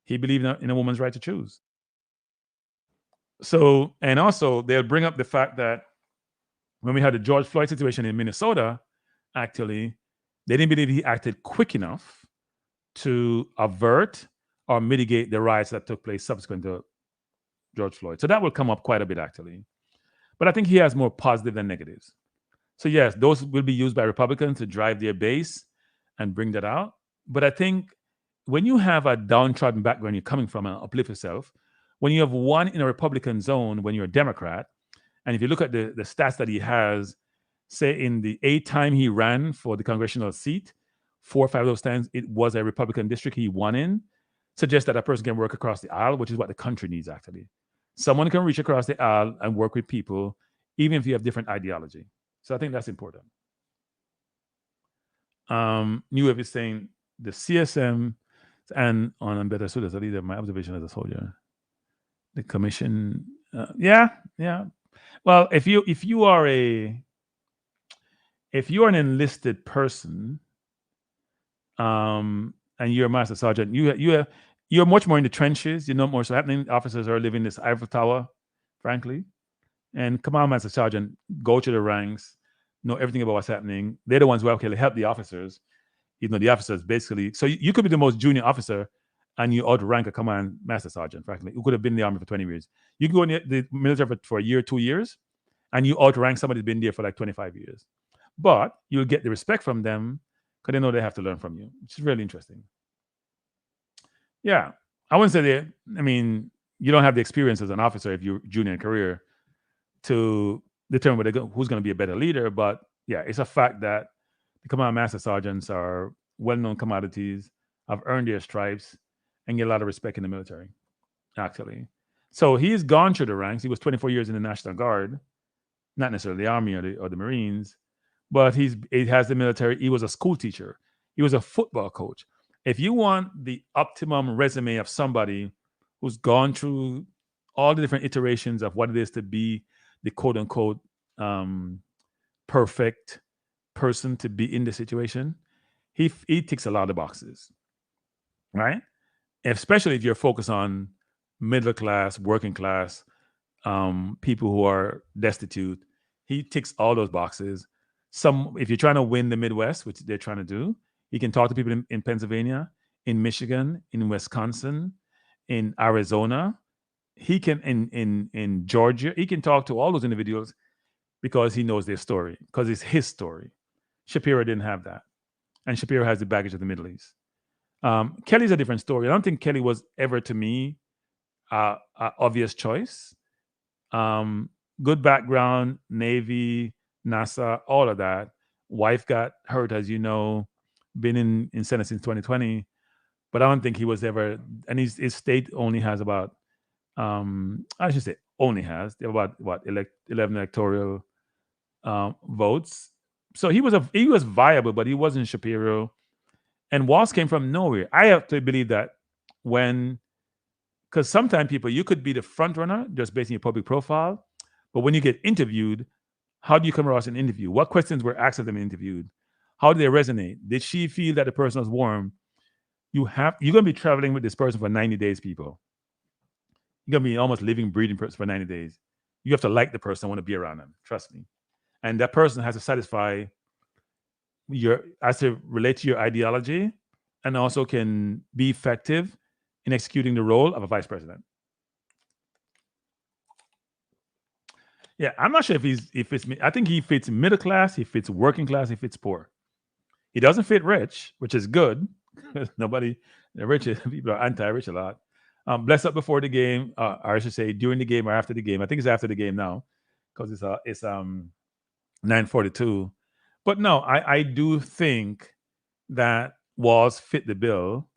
S1: He believed in a woman's right to choose. So, and also they'll bring up the fact that when we had the George Floyd situation in Minnesota, actually, they didn't believe he acted quick enough to avert or mitigate the riots that took place subsequent to George Floyd. So that will come up quite a bit, actually. But I think he has more positive than negatives. So yes, those will be used by Republicans to drive their base and bring that out. But I think when you have a downtrodden background you're coming from and uplift yourself, when you have one in a Republican zone, when you're a Democrat, and if you look at the stats that he has, say in the 8th time he ran for the congressional seat, 4 or 5 of those times it was a Republican district he won in, suggests that a person can work across the aisle, which is what the country needs, actually. Someone can reach across the aisle and work with people, even if you have different ideology. So I think that's important. New Wave is saying the CSM and on better so as a leader, my observation as a soldier. The commission, yeah. Well, if you are an enlisted person, and you're a master sergeant, you're much more in the trenches. You know more so happening. Officers are living in this Eiffel Tower, frankly. And come on, master sergeant, go to the ranks, know everything about what's happening. They're the ones who actually help the officers. You know, the officers basically. So you could be the most junior officer, and you outrank a command master sergeant, frankly, who could have been in the army for 20 years. You can go in the military for a year, 2 years, and you outrank somebody who's been there for like 25 years. But you'll get the respect from them because they know they have to learn from you, which is really interesting. Yeah, I wouldn't say you don't have the experience as an officer if you're junior in career to determine who's going to be a better leader. But yeah, it's a fact that The command master sergeants are well-known commodities, have earned their stripes, and get a lot of respect in the military, actually. So he's gone through the ranks. He was 24 years in the National Guard, not necessarily the Army or the Marines, but he has the military. He was a school teacher. He was a football coach. If you want the optimum resume of somebody who's gone through all the different iterations of what it is to be the quote unquote perfect person to be in the situation, he ticks a lot of boxes, right? Especially if you're focused on middle class, working class, people who are destitute. He ticks all those boxes. If you're trying to win the Midwest, which they're trying to do, he can talk to people in Pennsylvania, in Michigan, in Wisconsin, in Arizona. He can in Georgia. He can talk to all those individuals because he knows their story, because it's his story. Shapiro didn't have that, and Shapiro has the baggage of the Middle East. Kelly's a different story. I don't think Kelly was ever, to me, a obvious choice. Good background, Navy, NASA, all of that. Wife got hurt, as you know, been in Senate since 2020. But I don't think he was ever, and his state only has about, I should say only has, they have about, 11 electoral votes. So he was viable, but he wasn't Shapiro. And Walz came from nowhere. I have to believe that because sometimes you could be the front runner just based on your public profile, but when you get interviewed, how do you come across an interview? What questions were asked of them interviewed? How did they resonate? Did she feel that the person was warm? You're going to be traveling with this person for 90 days, people. You're going to be almost living, breathing person for 90 days. You have to like the person, want to be around them. Trust me. And that person has to satisfy has to relate to your ideology, and also can be effective in executing the role of a vice president. Yeah, I'm not sure if it's. I think he fits middle class, he fits working class, he fits poor. He doesn't fit rich, which is good. The rich people are anti-rich a lot. Bless up before the game, or I should say during the game or after the game. I think it's after the game now, because it's 9:42. But no, I do think that Walz fit the bill.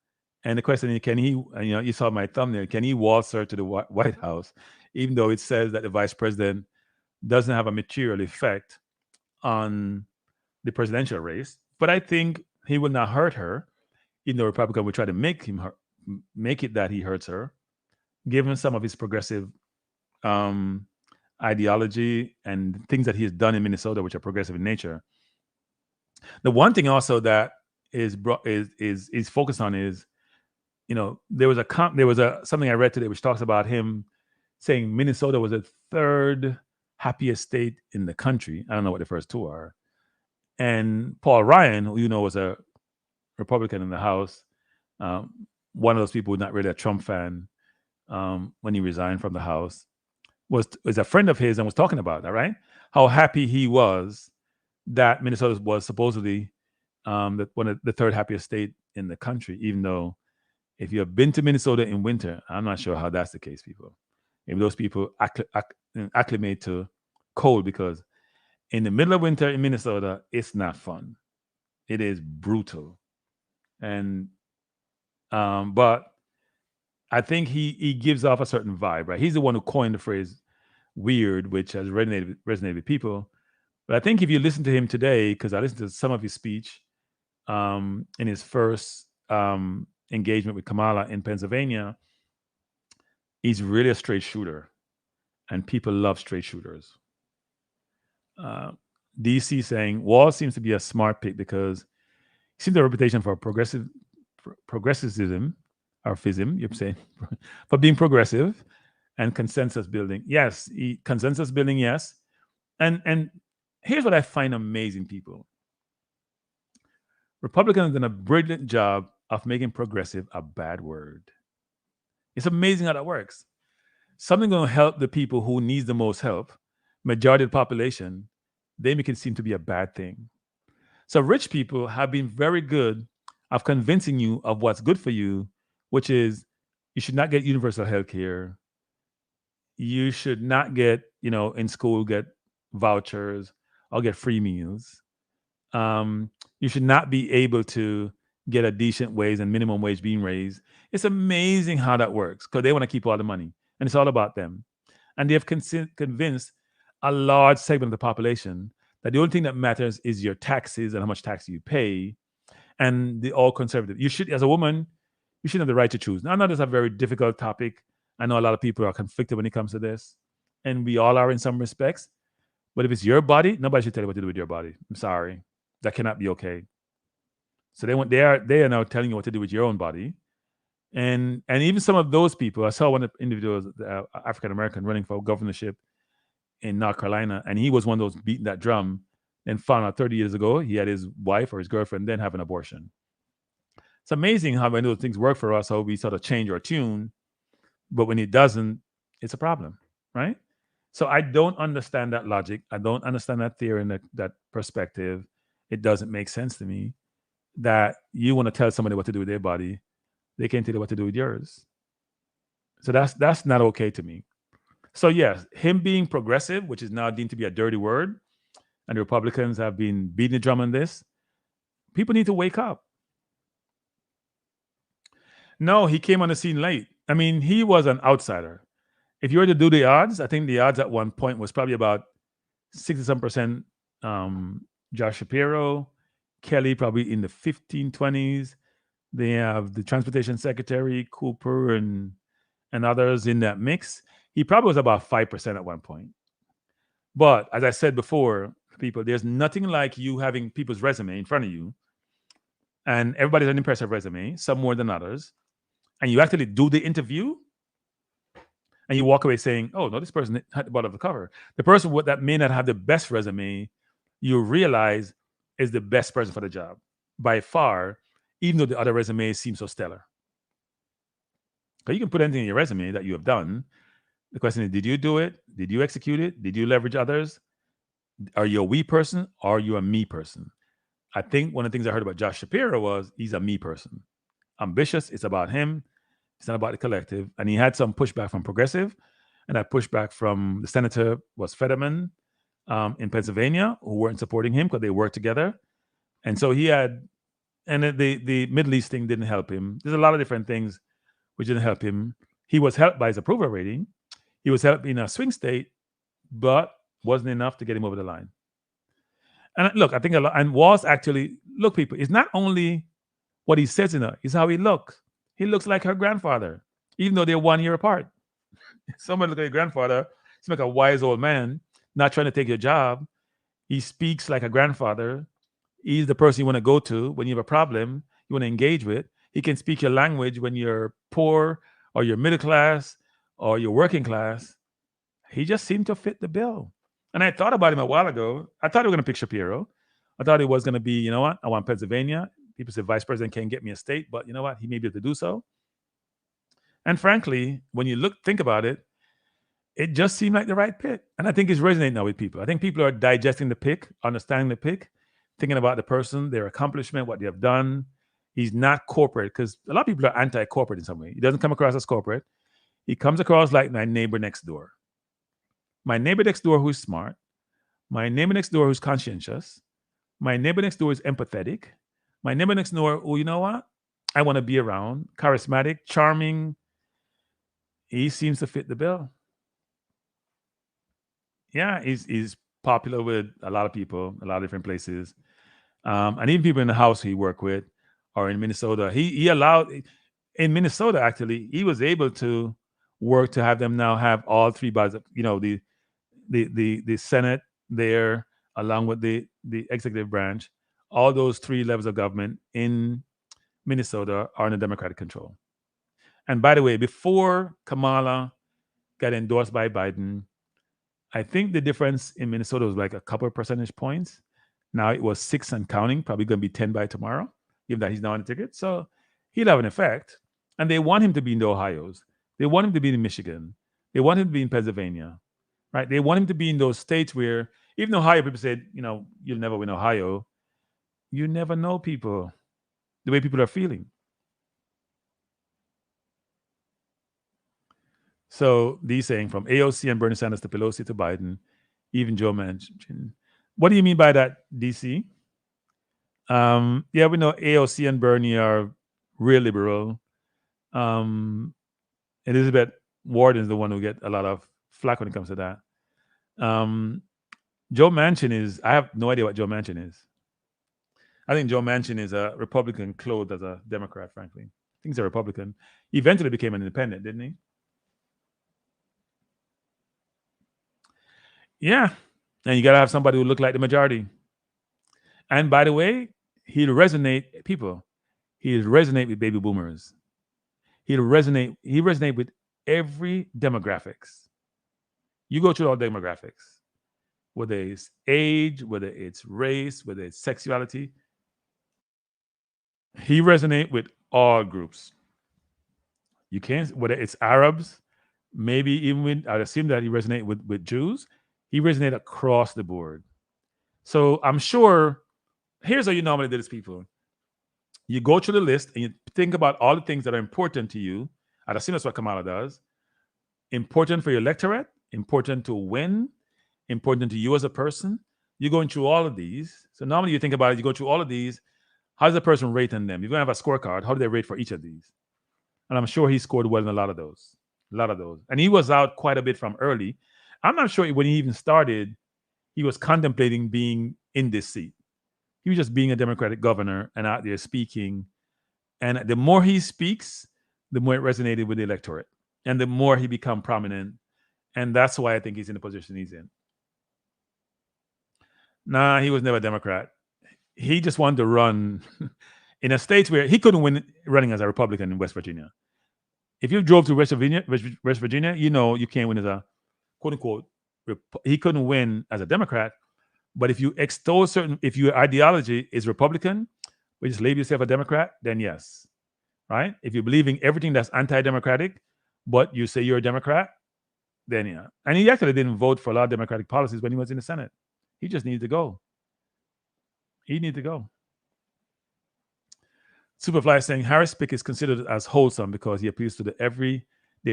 S1: And the question is, can he? You saw my thumbnail. Can he waltz her to the White House, even though it says that the vice president doesn't have a material effect on the presidential race? But I think he will not hurt her. Even though Republican would try to make it that he hurts her, given some of his progressive ideology and things that he has done in Minnesota, which are progressive in nature. The one thing also that is focused on is, there was something I read today which talks about him saying Minnesota was the third happiest state in the country. I don't know what the first two are. And Paul Ryan, who was a Republican in the House, one of those people who's not really a Trump fan, when he resigned from the House, was a friend of his and was talking about that, right? How happy he was that Minnesota was supposedly one of the third happiest state in the country, even though if you have been to Minnesota in winter, I'm not sure how that's the case, people. Maybe those people acclimate to cold, because in the middle of winter in Minnesota, it's not fun. It is brutal. And but I think he gives off a certain vibe, right? He's the one who coined the phrase "weird," which has resonated with people. But I think if you listen to him today, because I listened to some of his speech in his first engagement with Kamala in Pennsylvania, he's really a straight shooter, and people love straight shooters. DC saying Walz seems to be a smart pick because he seems to have a reputation for progressivism, or FISM, you're saying, for being progressive and consensus building. Yes, consensus building, yes. And here's what I find amazing, people. Republicans have done a brilliant job of making progressive a bad word. It's amazing how that works. Something going to help the people who need the most help, majority of the population, they make it seem to be a bad thing. So rich people have been very good of convincing you of what's good for you, which is you should not get universal health care. You should not get, in school, get vouchers or get free meals. You should not be able to get a decent wage and minimum wage being raised. It's amazing how that works because they want to keep all the money, and it's all about them. And they have convinced a large segment of the population that the only thing that matters is your taxes and how much tax you pay. And they're all conservative. You should, as a woman, you should have the right to choose. Now, I know this is a very difficult topic. I know a lot of people are conflicted when it comes to this, and we all are in some respects. But if it's your body, nobody should tell you what to do with your body. I'm sorry, that cannot be okay. So they are now telling you what to do with your own body, and even some of those people. I saw one of the individuals, African American, running for governorship in North Carolina, and he was one of those beating that drum. And found out 30 years ago he had his wife or his girlfriend then have an abortion. It's amazing how when those things work for us, how we sort of change our tune, but when it doesn't, it's a problem, right? So I don't understand that logic. I don't understand that theory and that perspective. It doesn't make sense to me that you want to tell somebody what to do with their body. They can't tell you what to do with yours. So that's not okay to me. So yes, him being progressive, which is now deemed to be a dirty word, and the Republicans have been beating the drum on this. People need to wake up. No, he came on the scene late. I mean, he was an outsider. If you were to do the odds, I think the odds at one point was probably about 67% Josh Shapiro, Kelly probably in the 15, 20s. They have the transportation secretary, Cooper, and others in that mix. He probably was about 5% at one point. But as I said before, people, there's nothing like you having people's resume in front of you, and everybody's an impressive resume, some more than others, and you actually do the interview, and you walk away saying, "Oh no, this person had the bottom of the cover." The person that may not have the best resume, you realize is the best person for the job by far, even though the other resumes seem so stellar. Because you can put anything in your resume that you have done. The question is, did you do it? Did you execute it? Did you leverage others? Are you a we person or are you a me person? I think one of the things I heard about Josh Shapiro was he's a me person. Ambitious, it's about him. It's not about the collective. And he had some pushback from progressive. And that pushback from the senator was Fetterman in Pennsylvania, who weren't supporting him because they worked together. And so he had, and the Middle East thing didn't help him. There's a lot of different things which didn't help him. He was helped by his approval rating. He was helped in a swing state, but wasn't enough to get him over the line. And look, I think a lot, and Walz actually, look, people, it's not only what he says in her, it's how he looks. He looks like her grandfather, even though they're 1 year apart. Someone look at your grandfather, he's like a wise old man, not trying to take your job. He speaks like a grandfather. He's the person you want to go to when you have a problem, you want to engage with. He can speak your language when you're poor or you're middle class or you're working class. He just seemed to fit the bill. And I thought about him a while ago. I thought they were going to pick Shapiro. I thought it was going to be, you know what? I want Pennsylvania. People say vice president can't get me a state, but you know what? He may be able to do so. And frankly, when you think about it, it just seemed like the right pick. And I think it's resonating now with people. I think people are digesting the pick, understanding the pick, thinking about the person, their accomplishment, what they have done. He's not corporate because a lot of people are anti-corporate in some way. He doesn't come across as corporate. He comes across like my neighbor next door. My neighbor next door who's smart. My neighbor next door who's conscientious. My neighbor next door is empathetic. My neighbor next door, oh, you know what? I want to be around. Charismatic, charming. He seems to fit the bill. Yeah, he's popular with a lot of people, a lot of different places. And even people in the house he worked with or in Minnesota. He allowed, in Minnesota, actually, he was able to work to have them now have all three bodies, you know, the Senate there, along with the executive branch. All those three levels of government in Minnesota are under Democratic control. And by the way, before Kamala got endorsed by Biden, I think the difference in Minnesota was like a couple of percentage points. Now it was 6 and counting, probably going to be 10 by tomorrow, given that he's now on the ticket. So he'll have an effect. And they want him to be in the Ohio's. They want him to be in Michigan. They want him to be in Pennsylvania, right? They want him to be in those states where, even Ohio, people said, you know, you'll never win Ohio. You never know people, the way people are feeling. So these saying from AOC and Bernie Sanders to Pelosi to Biden, even Joe Manchin. What do you mean by that, DC? Yeah, we know AOC and Bernie are real liberal. Elizabeth Warren is the one who get a lot of flack when it comes to that. Joe Manchin is, I have no idea what Joe Manchin is. I think Joe Manchin is a Republican clothed as a Democrat, frankly. I think he's a Republican. He eventually became an independent, didn't he? Yeah. And you got to have somebody who look like the majority. And by the way, he'll resonate with baby boomers. He resonate with every demographics. You go through all demographics, whether it's age, whether it's race, whether it's sexuality. He resonate with all groups. You can't, whether it's Arabs, maybe even with, I'd assume that he resonate with Jews. He resonate across the board. So I'm sure, here's how you normally do this, people. You go through the list and you think about all the things that are important to you. I'd assume that's what Kamala does. Important for your electorate, important to win, important to you as a person. You're going through all of these. So normally you think about it, you go through all of these. How's the person rating them? You're going to have a scorecard. How do they rate for each of these? And I'm sure he scored well in a lot of those. And he was out quite a bit from early. I'm not sure when he even started, he was contemplating being in this seat. He was just being a Democratic governor and out there speaking. And the more he speaks, the more it resonated with the electorate. And the more he become prominent. And that's why I think he's in the position he's in. Nah, he was never a Democrat. He just wanted to run in a state where he couldn't win running as a Republican in West Virginia. If you drove to West Virginia, you know you can't win as a quote unquote. He couldn't win as a Democrat. But if you extol if your ideology is Republican, but just label yourself a Democrat, then yes, right? If you're believing everything that's anti-democratic, but you say you're a Democrat, then yeah. And he actually didn't vote for a lot of Democratic policies when he was in the Senate. He just needed to go. He needed to go. Superfly is saying Harris' pick is considered as wholesome because he appeals to the everyday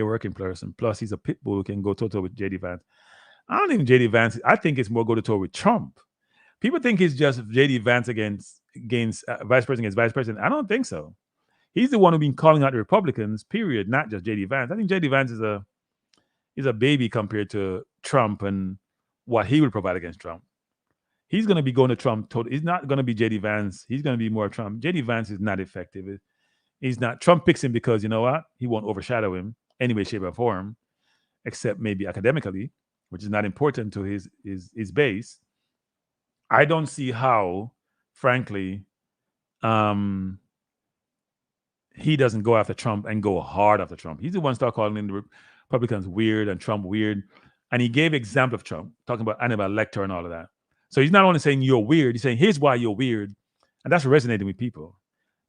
S1: working person. Plus, he's a pit bull who can go toe-to-toe with J.D. Vance. I don't think J.D. Vance, I think it's more go-to-toe with Trump. People think it's just J.D. Vance against vice president against vice president. I don't think so. He's the one who's been calling out the Republicans, period, not just J.D. Vance. I think J.D. Vance is a baby compared to Trump and what he will provide against Trump. He's going to be going to Trump. He's not going to be J.D. Vance. He's going to be more Trump. J.D. Vance is not effective. He's not. Trump picks him because, you know what? He won't overshadow him any way, shape, or form, except maybe academically, which is not important to his base. I don't see how, frankly, he doesn't go after Trump and go hard after Trump. He's the one start calling the Republicans weird and Trump weird. And he gave example of Trump, talking about Hannibal Lecter and all of that. So he's not only saying you're weird, he's saying here's why you're weird. And that's resonating with people.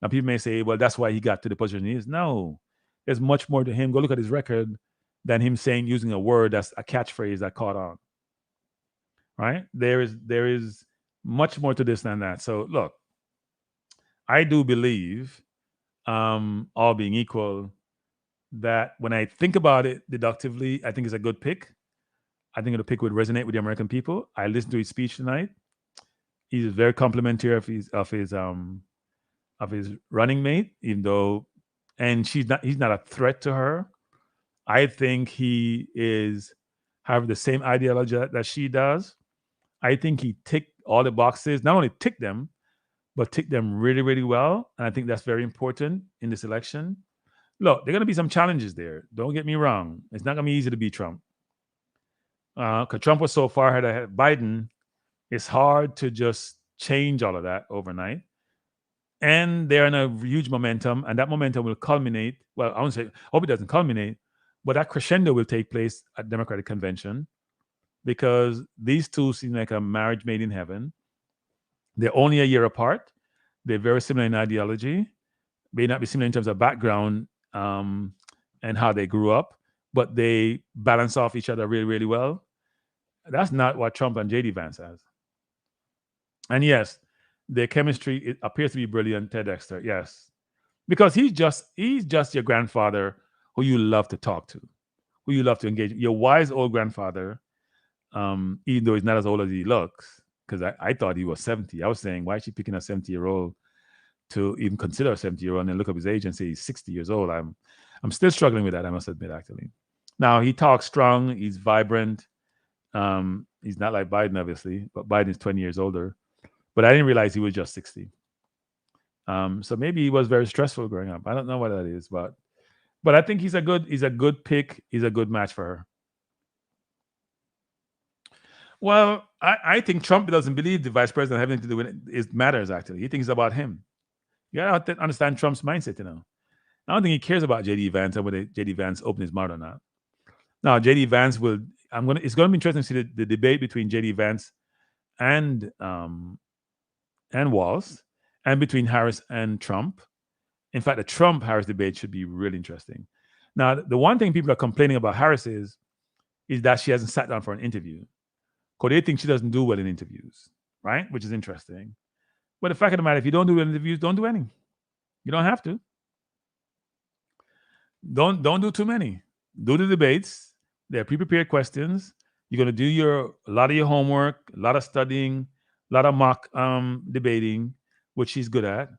S1: Now people may say, well, that's why he got to the position he is. No, there's much more to him. Go look at his record than him saying, using a word that's a catchphrase that caught on. Right? There is much more to this than that. So look, I do believe, all being equal, that when I think about it deductively, I think it's a good pick. I think the pick would resonate with the American people. I listened to his speech tonight. He's very complimentary of his running mate, even though, and he's not a threat to her. I think he is having the same ideology that she does. I think he ticked all the boxes, not only ticked them, but ticked them really, really well. And I think that's very important in this election. Look, there are going to be some challenges there. Don't get me wrong. It's not going to be easy to beat Trump. Because Trump was so far ahead of Biden, it's hard to just change all of that overnight. And they're in a huge momentum, and that momentum will culminate. Well, I won't say, hope it doesn't culminate, but that crescendo will take place at Democratic Convention because these two seem like a marriage made in heaven. They're only a year apart. They're very similar in ideology. May not be similar in terms of background and how they grew up, but they balance off each other really, really well. That's not what Trump and J.D. Vance has. And yes, their chemistry, it appears to be brilliant. Ted Dexter, yes. Because he's just your grandfather who you love to talk to, who you love to engage. Your wise old grandfather, even though he's not as old as he looks, because I thought he was 70. I was saying, why is she picking a 70-year-old to even consider a 70-year-old and then look up his age and say he's 60 years old? I'm still struggling with that, I must admit, actually. Now, he talks strong. He's vibrant. He's not like Biden, obviously, but Biden is 20 years older. But I didn't realize he was just 60. So maybe he was very stressful growing up. I don't know what that is, but I think he's a good pick. He's a good match for her. Well, I think Trump doesn't believe the vice president having to do with it matters, actually. He thinks it's about him. You gotta understand Trump's mindset, I don't think he cares about J.D. Vance and whether J.D. Vance opened his mouth or not. Now, J.D. Vance it's gonna be interesting to see the debate between J.D. Vance and Walz, and between Harris and Trump. In fact, the Trump-Harris debate should be really interesting. Now, the one thing people are complaining about Harris is that she hasn't sat down for an interview. Because they think she doesn't do well in interviews, right? Which is interesting. But the fact of the matter, if you don't do well in interviews, don't do any. You don't have to. Don't do too many. Do the debates. They're pre-prepared questions. You're going to do a lot of your homework, a lot of studying, a lot of mock debating, which she's good at.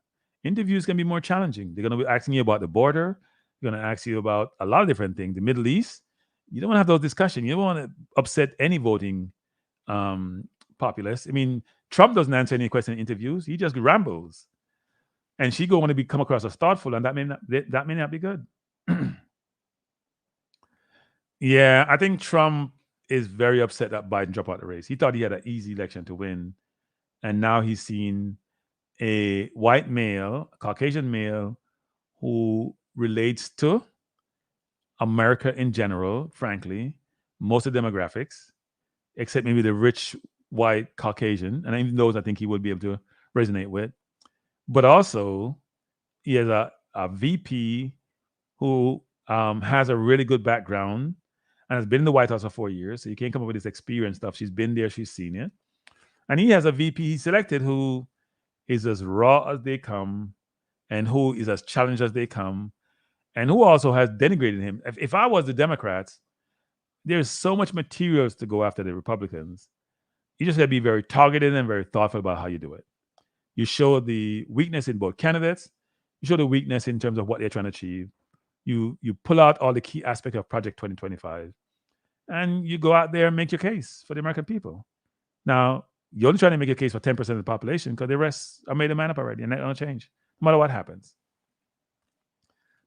S1: Interviews can be more challenging. They're going to be asking you about the border. They're going to ask you about a lot of different things. The Middle East. You don't want to have those discussions. You don't want to upset any voting populace. I mean, Trump doesn't answer any question in interviews. He just rambles. And she going to come across as thoughtful, and that may not be good. Yeah, I think Trump is very upset that Biden dropped out the race. He thought he had an easy election to win. And now he's seen a white male, a Caucasian male, who relates to America in general, frankly, most of the demographics, except maybe the rich white Caucasian. And even those I think he would be able to resonate with. But also, he has a VP who has a really good background and has been in the White House for 4 years. So you can't come up with this experience stuff. She's been there. She's seen it. And he has a VP he selected who is as raw as they come and who is as challenged as they come and who also has denigrated him. If I was the Democrats, there's so much materials to go after the Republicans. You just got to be very targeted and very thoughtful about how you do it. You show the weakness in both candidates. You show the weakness in terms of what they're trying to achieve. You pull out all the key aspects of Project 2025, and you go out there and make your case for the American people. Now, you're only trying to make a case for 10% of the population because the rest are made a man up already, and that's going to change no matter what happens.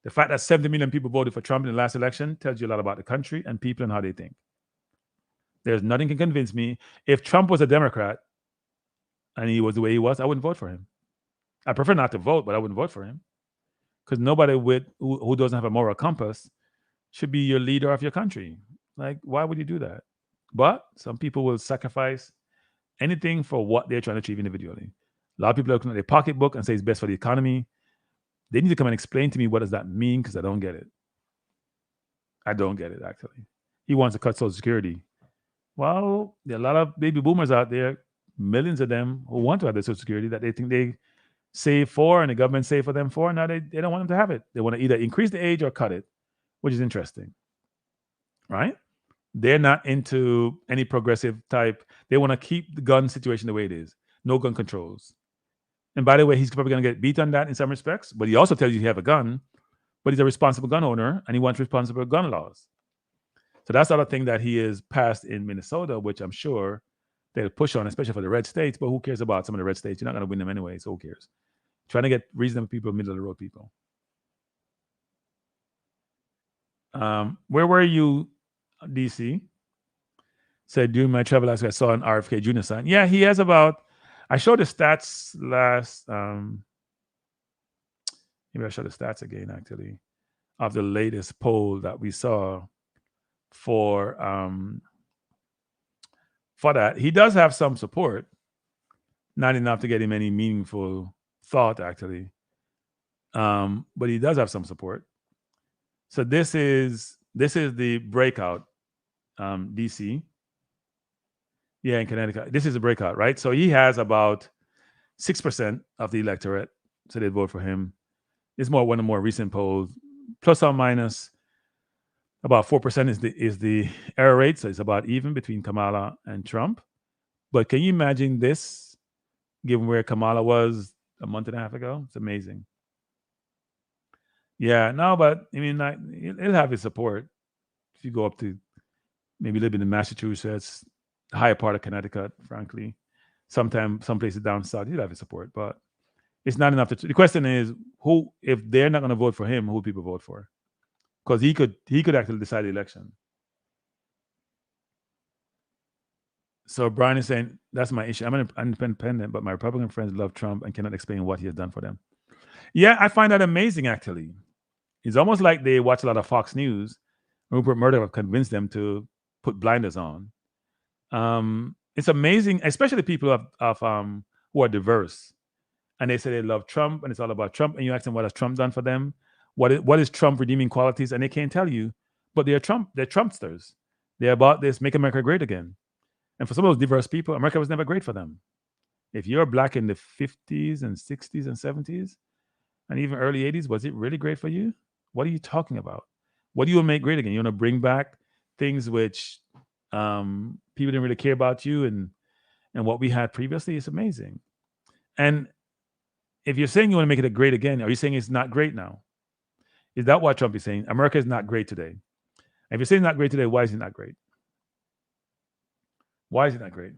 S1: The fact that 70 million people voted for Trump in the last election tells you a lot about the country and people and how they think. There's nothing can convince me. If Trump was a Democrat and he was the way he was, I wouldn't vote for him. I prefer not to vote, but I wouldn't vote for him. Because nobody who doesn't have a moral compass should be your leader of your country. Like, why would you do that? But some people will sacrifice anything for what they're trying to achieve individually. A lot of people are looking at their pocketbook and say it's best for the economy. They need to come and explain to me what does that mean, because I don't get it. I don't get it, actually. He wants to cut Social Security. Well, there are a lot of baby boomers out there, millions of them, who want to have the Social Security that they think they save for and the government save for them for. Now they don't want them to have it. They want to either increase the age or cut it, which is interesting, right? They're not into any progressive type. They want to keep the gun situation the way it is. No gun controls. And by the way, he's probably going to get beat on that in some respects, but he also tells you he have a gun, but he's a responsible gun owner and he wants responsible gun laws. So that's the other thing that he has passed in Minnesota, which I'm sure they'll push on, especially for the red states, but who cares about some of the red states? You're not going to win them anyway, so who cares? Trying to get reasonable people, middle of the road people. Where were you, DC? Said, during my travel last week, I saw an RFK Jr. sign. Yeah, he has about, I showed the stats last, maybe I'll show the stats again, actually, of the latest poll that we saw for that. He does have some support, not enough to get him any meaningful thought, actually, but he does have some support. So this is the breakout, DC. Yeah, in Connecticut. This is a breakout, right? So he has about 6% of the electorate, so they'd vote for him. It's one of the more recent polls, plus or minus about 4% is the error rate, so it's about even between Kamala and Trump. But can you imagine this, given where Kamala was a month and a half ago? It's amazing. Yeah, no, but I mean, like, it'll have its support if you go up to maybe live in Massachusetts, the higher part of Connecticut, frankly. Sometimes some places down south, you'll have its support, but it's not enough. The question is, who, if they're not going to vote for him, who people vote for? Because he could actually decide the election. So Brian is saying, that's my issue. I'm an independent, but my Republican friends love Trump and cannot explain what he has done for them. Yeah, I find that amazing, actually. It's almost like they watch a lot of Fox News. Rupert Murdoch convinced them to put blinders on. It's amazing, especially people who are diverse. And they say they love Trump and it's all about Trump. And you ask them, what has Trump done for them? What is Trump redeeming qualities? And they can't tell you. But they're Trumpsters. They're about this, make America great again. And for some of those diverse people, America was never great for them. If you're black in the 50s and 60s and 70s, and even early 80s, was it really great for you? What are you talking about? What do you want to make great again? You want to bring back things which people didn't really care about you and what we had previously? It's amazing. And if you're saying you want to make it great again, are you saying it's not great now? Is that what Trump is saying? America is not great today. If you're saying not great today, why is it not great? Why is it not great?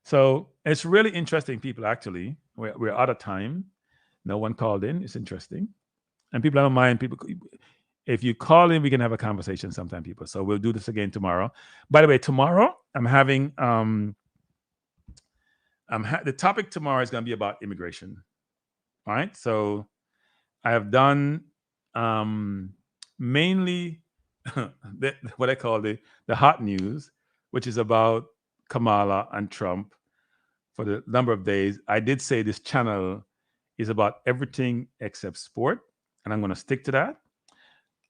S1: So it's really interesting, people, actually. We're out of time. No one called in. It's interesting. And people, I don't mind. People, if you call in, we can have a conversation sometime, people. So we'll do this again tomorrow. By the way, tomorrow, I'm having... the topic tomorrow is going to be about immigration. All right. So I have done mainly what I call the hot news, which is about Kamala and Trump for the number of days. I did say this channel is about everything except sport, and I'm going to stick to that.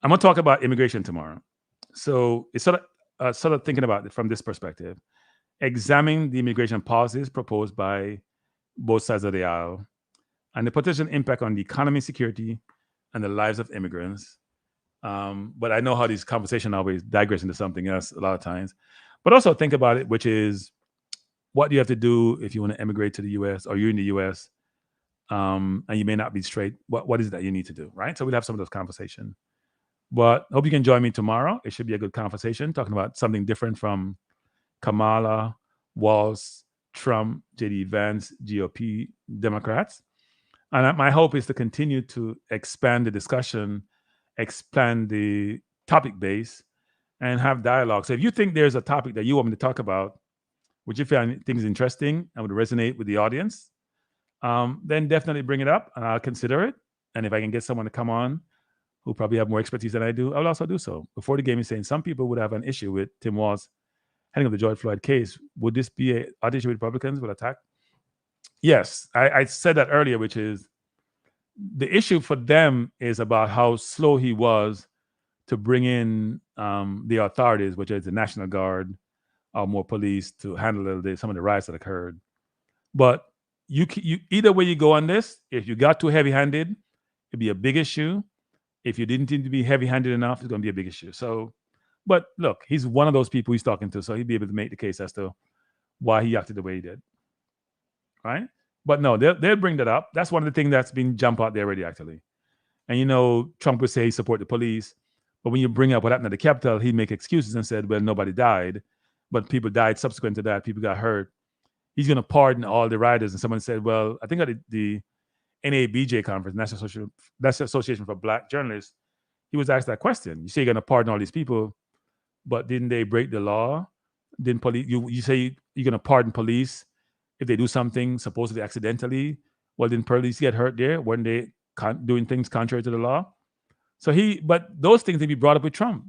S1: I'm going to talk about immigration tomorrow. So it's sort of thinking about it from this perspective. Examine the immigration policies proposed by both sides of the aisle and the potential impact on the economy, security, and the lives of immigrants. But I know how these conversations always digress into something else a lot of times. But also think about it, which is, what do you have to do if you want to immigrate to the U.S. or you're in the U.S. And you may not be straight? What is it that you need to do, right? So we'll have some of those conversations. But hope you can join me tomorrow. It should be a good conversation, talking about something different from Kamala, Walz, Trump, J.D. Vance, GOP, Democrats. And my hope is to continue to expand the discussion, expand the topic base, and have dialogue. So if you think there's a topic that you want me to talk about, which you find things interesting and would resonate with the audience, then definitely bring it up and I'll consider it. And if I can get someone to come on who probably have more expertise than I do, I'll also do so. Before the game is saying some people would have an issue with Tim Walz heading up the George Floyd case. Would this be an issue with Republicans will attack? Yes, I said that earlier, which is the issue for them is about how slow he was to bring in the authorities, which is the National Guard or more police, to handle some of the riots that occurred. But you either way you go on this, if you got too heavy-handed, it'd be a big issue. If you didn't need to be heavy-handed enough, it's going to be a big issue. So, but look, he's one of those people he's talking to, so he'd be able to make the case as to why he acted the way he did. Right? But no, they'll bring that up. That's one of the things that's been jump out there already, actually. And, you know, Trump would say he support the police, but when you bring up what happened at the Capitol, he'd make excuses and said, well, nobody died, but people died subsequent to that. People got hurt. He's going to pardon all the rioters. And someone said, well, I think at the NABJ conference, National Association for Black Journalists, he was asked that question. You say you're going to pardon all these people, but didn't they break the law? Didn't police? You say you're going to pardon police if they do something supposedly accidentally? Well, didn't police get hurt there? Weren't they doing things contrary to the law? So but those things need to be brought up with Trump.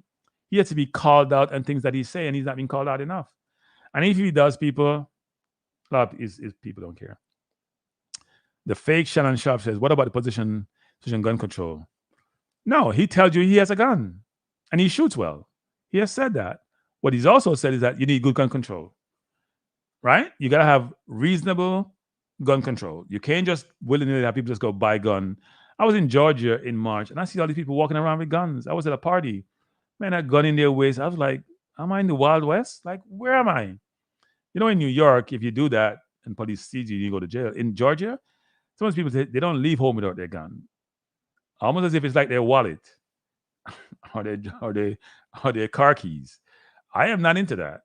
S1: He has to be called out and things that he say, and he's not being called out enough. And if he does, people, a lot of people don't care. The fake Shannon Sharp says, what about the position gun control? No, he tells you he has a gun and he shoots well. He has said that. What he's also said is that you need good gun control, right? You got to have reasonable gun control. You can't just willy-nilly have people just go buy a gun. I was in Georgia in March and I see all these people walking around with guns. I was at a party. Man, that gun in their waist. I was like, am I in the Wild West? Like, where am I? You know, in New York, if you do that and police sees you, you go to jail. In Georgia, some of these people, they don't leave home without their gun. Almost as if it's like their wallet or their car keys. I am not into that.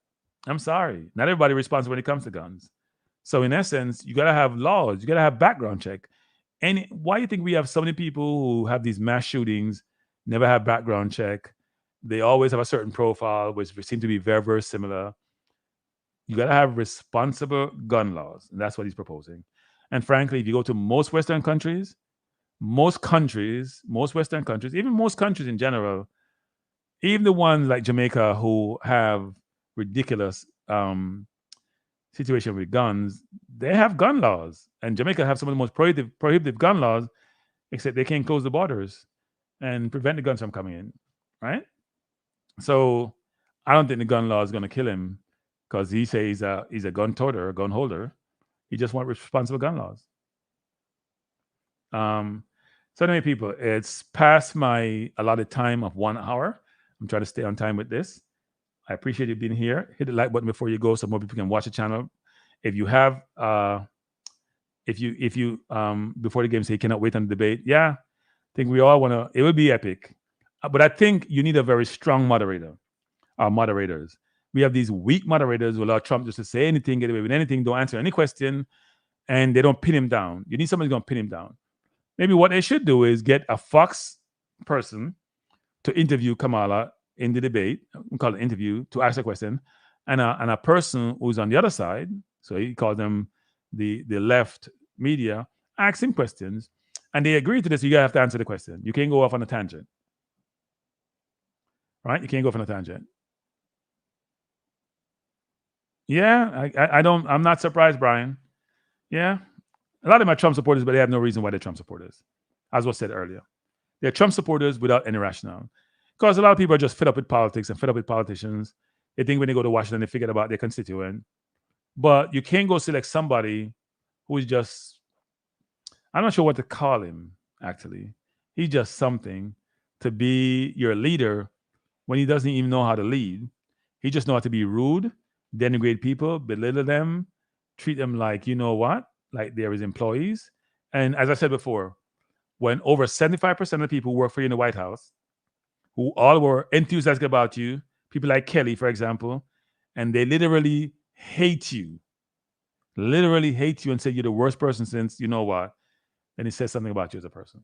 S1: I'm sorry. Not everybody responds when it comes to guns. So in essence, you gotta have laws. You gotta have background check. And why do you think we have so many people who have these mass shootings, never have background check? They always have a certain profile, which seem to be very, very similar. You gotta have responsible gun laws, and that's what he's proposing. And frankly, if you go to most Western countries, most Western countries, even most countries in general, even the ones like Jamaica who have ridiculous situation with guns, they have gun laws. And Jamaica have some of the most prohibitive gun laws, except they can't close the borders and prevent the guns from coming in, right? So I don't think the gun law is going to kill him because he says he's a gun toter, a gun holder. He just wants responsible gun laws. So anyway, people, it's past my allotted time of 1 hour. I'm trying to stay on time with this. I appreciate you being here. Hit the like button before you go so more people can watch the channel. If you have if you before the game say you cannot wait on the debate, yeah, I think we all want to, it would be epic. But I think you need a very strong moderator. Our moderators. We have these weak moderators who allow Trump just to say anything, get away with anything, don't answer any question, and they don't pin him down. You need somebody who's going to pin him down. Maybe what they should do is get a Fox person to interview Kamala in the debate, we call it interview, to ask a question, and a person who's on the other side, so he calls them the left media, ask him questions, and they agree to this. You gotta have to answer the question. You can't go off on a tangent, right? You can't go off on a tangent. Yeah, I'm not surprised, Brian. Yeah, a lot of my Trump supporters, but they have no reason why they're Trump supporters, as was said earlier. They're Trump supporters without any rationale. Because a lot of people are just fed up with politics and fed up with politicians. They think when they go to Washington, they forget about their constituent. But you can't go select somebody who is just, I'm not sure what to call him, actually. He's just something to be your leader when he doesn't even know how to lead. He just knows how to be rude, denigrate people, belittle them, treat them like, you know what, like they're his employees. And as I said before, when over 75% of the people who work for you in the White House, who all were enthusiastic about you, people like Kelly, for example, and they literally hate you and say you're the worst person since you know what, and it says something about you as a person.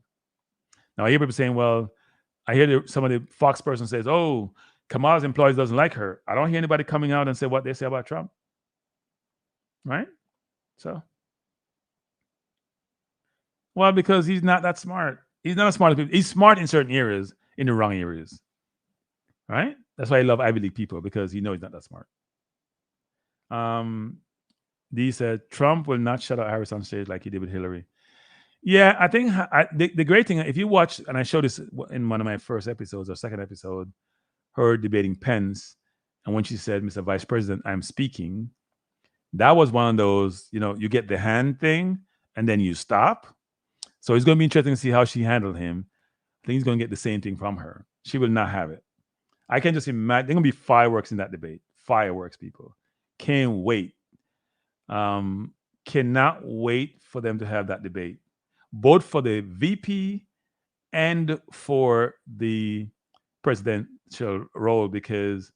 S1: Now, I hear people saying, well, I hear some of the Fox person says, oh, Kamala's employees doesn't like her. I don't hear anybody coming out and say what they say about Trump, right? So, well, because he's not that smart. He's not as smart as people. He's smart in certain areas, in the wrong areas, right? That's why I love Ivy League people, because he knows he's not that smart. Dee said, Trump will not shut out Harris on stage like he did with Hillary. Yeah, I think the great thing, if you watch, and I showed this in one of my first episodes or second episode, her debating Pence, and when she said, Mr. Vice President, I'm speaking, that was one of those, you get the hand thing, and then you stop. So it's going to be interesting to see how she handled him. I think he's going to get the same thing from her. She will not have it. I can just imagine, there's going to be fireworks in that debate. Fireworks, people. Can't wait. Cannot wait for them to have that debate, both for the VP and for the presidential role, because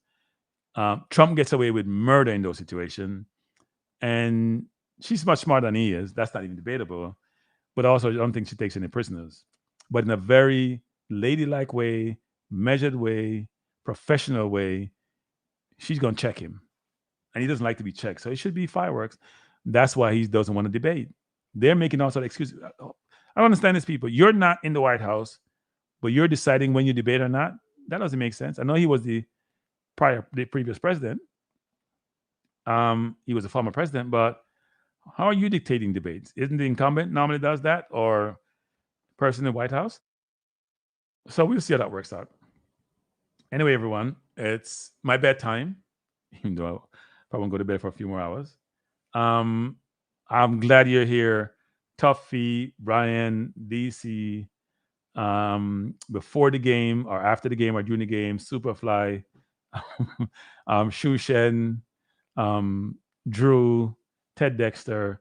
S1: Trump gets away with murder in those situations, and she's much smarter than he is. That's not even debatable. But also, I don't think she takes any prisoners. But in a very ladylike way, measured way, professional way, she's going to check him. And he doesn't like to be checked. So it should be fireworks. That's why he doesn't want to debate. They're making all sorts of excuses. I don't understand these people. You're not in the White House, but you're deciding when you debate or not. That doesn't make sense. I know he was the previous president. He was a former president, but how are you dictating debates? Isn't the incumbent normally does that, or person in the White House? So we'll see how that works out. Anyway, everyone, it's my bedtime, even though I probably won't go to bed for a few more hours. I'm glad you're here. Tuffy, Brian, DC, before the game or after the game or during the game, Superfly, Shushen, Drew, Ted Dexter.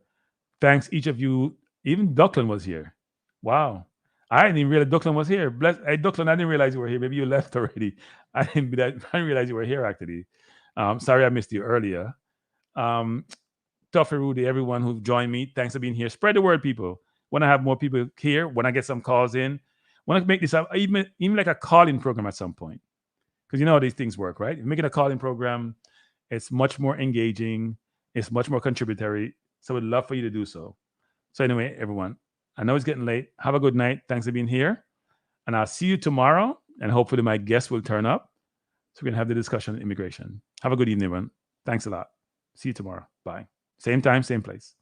S1: Thanks, each of you. Even Duckland was here. Wow. I didn't even realize Duckland was here. Hey, Duckland, I didn't realize you were here. Maybe you left already. I didn't realize you were here, actually. Sorry I missed you earlier. Toughy Rudy, everyone who joined me, thanks for being here. Spread the word, people. Want to have more people here, when I get some calls in, want to make this up, even like a call-in program at some point. Because you know how these things work, right? If you make it a call-in program, it's much more engaging. It's much more contributory. So we'd love for you to do so. So anyway, everyone, I know it's getting late. Have a good night. Thanks for being here. And I'll see you tomorrow. And hopefully my guests will turn up so we can have the discussion on immigration. Have a good evening, everyone. Thanks a lot. See you tomorrow. Bye. Same time, same place.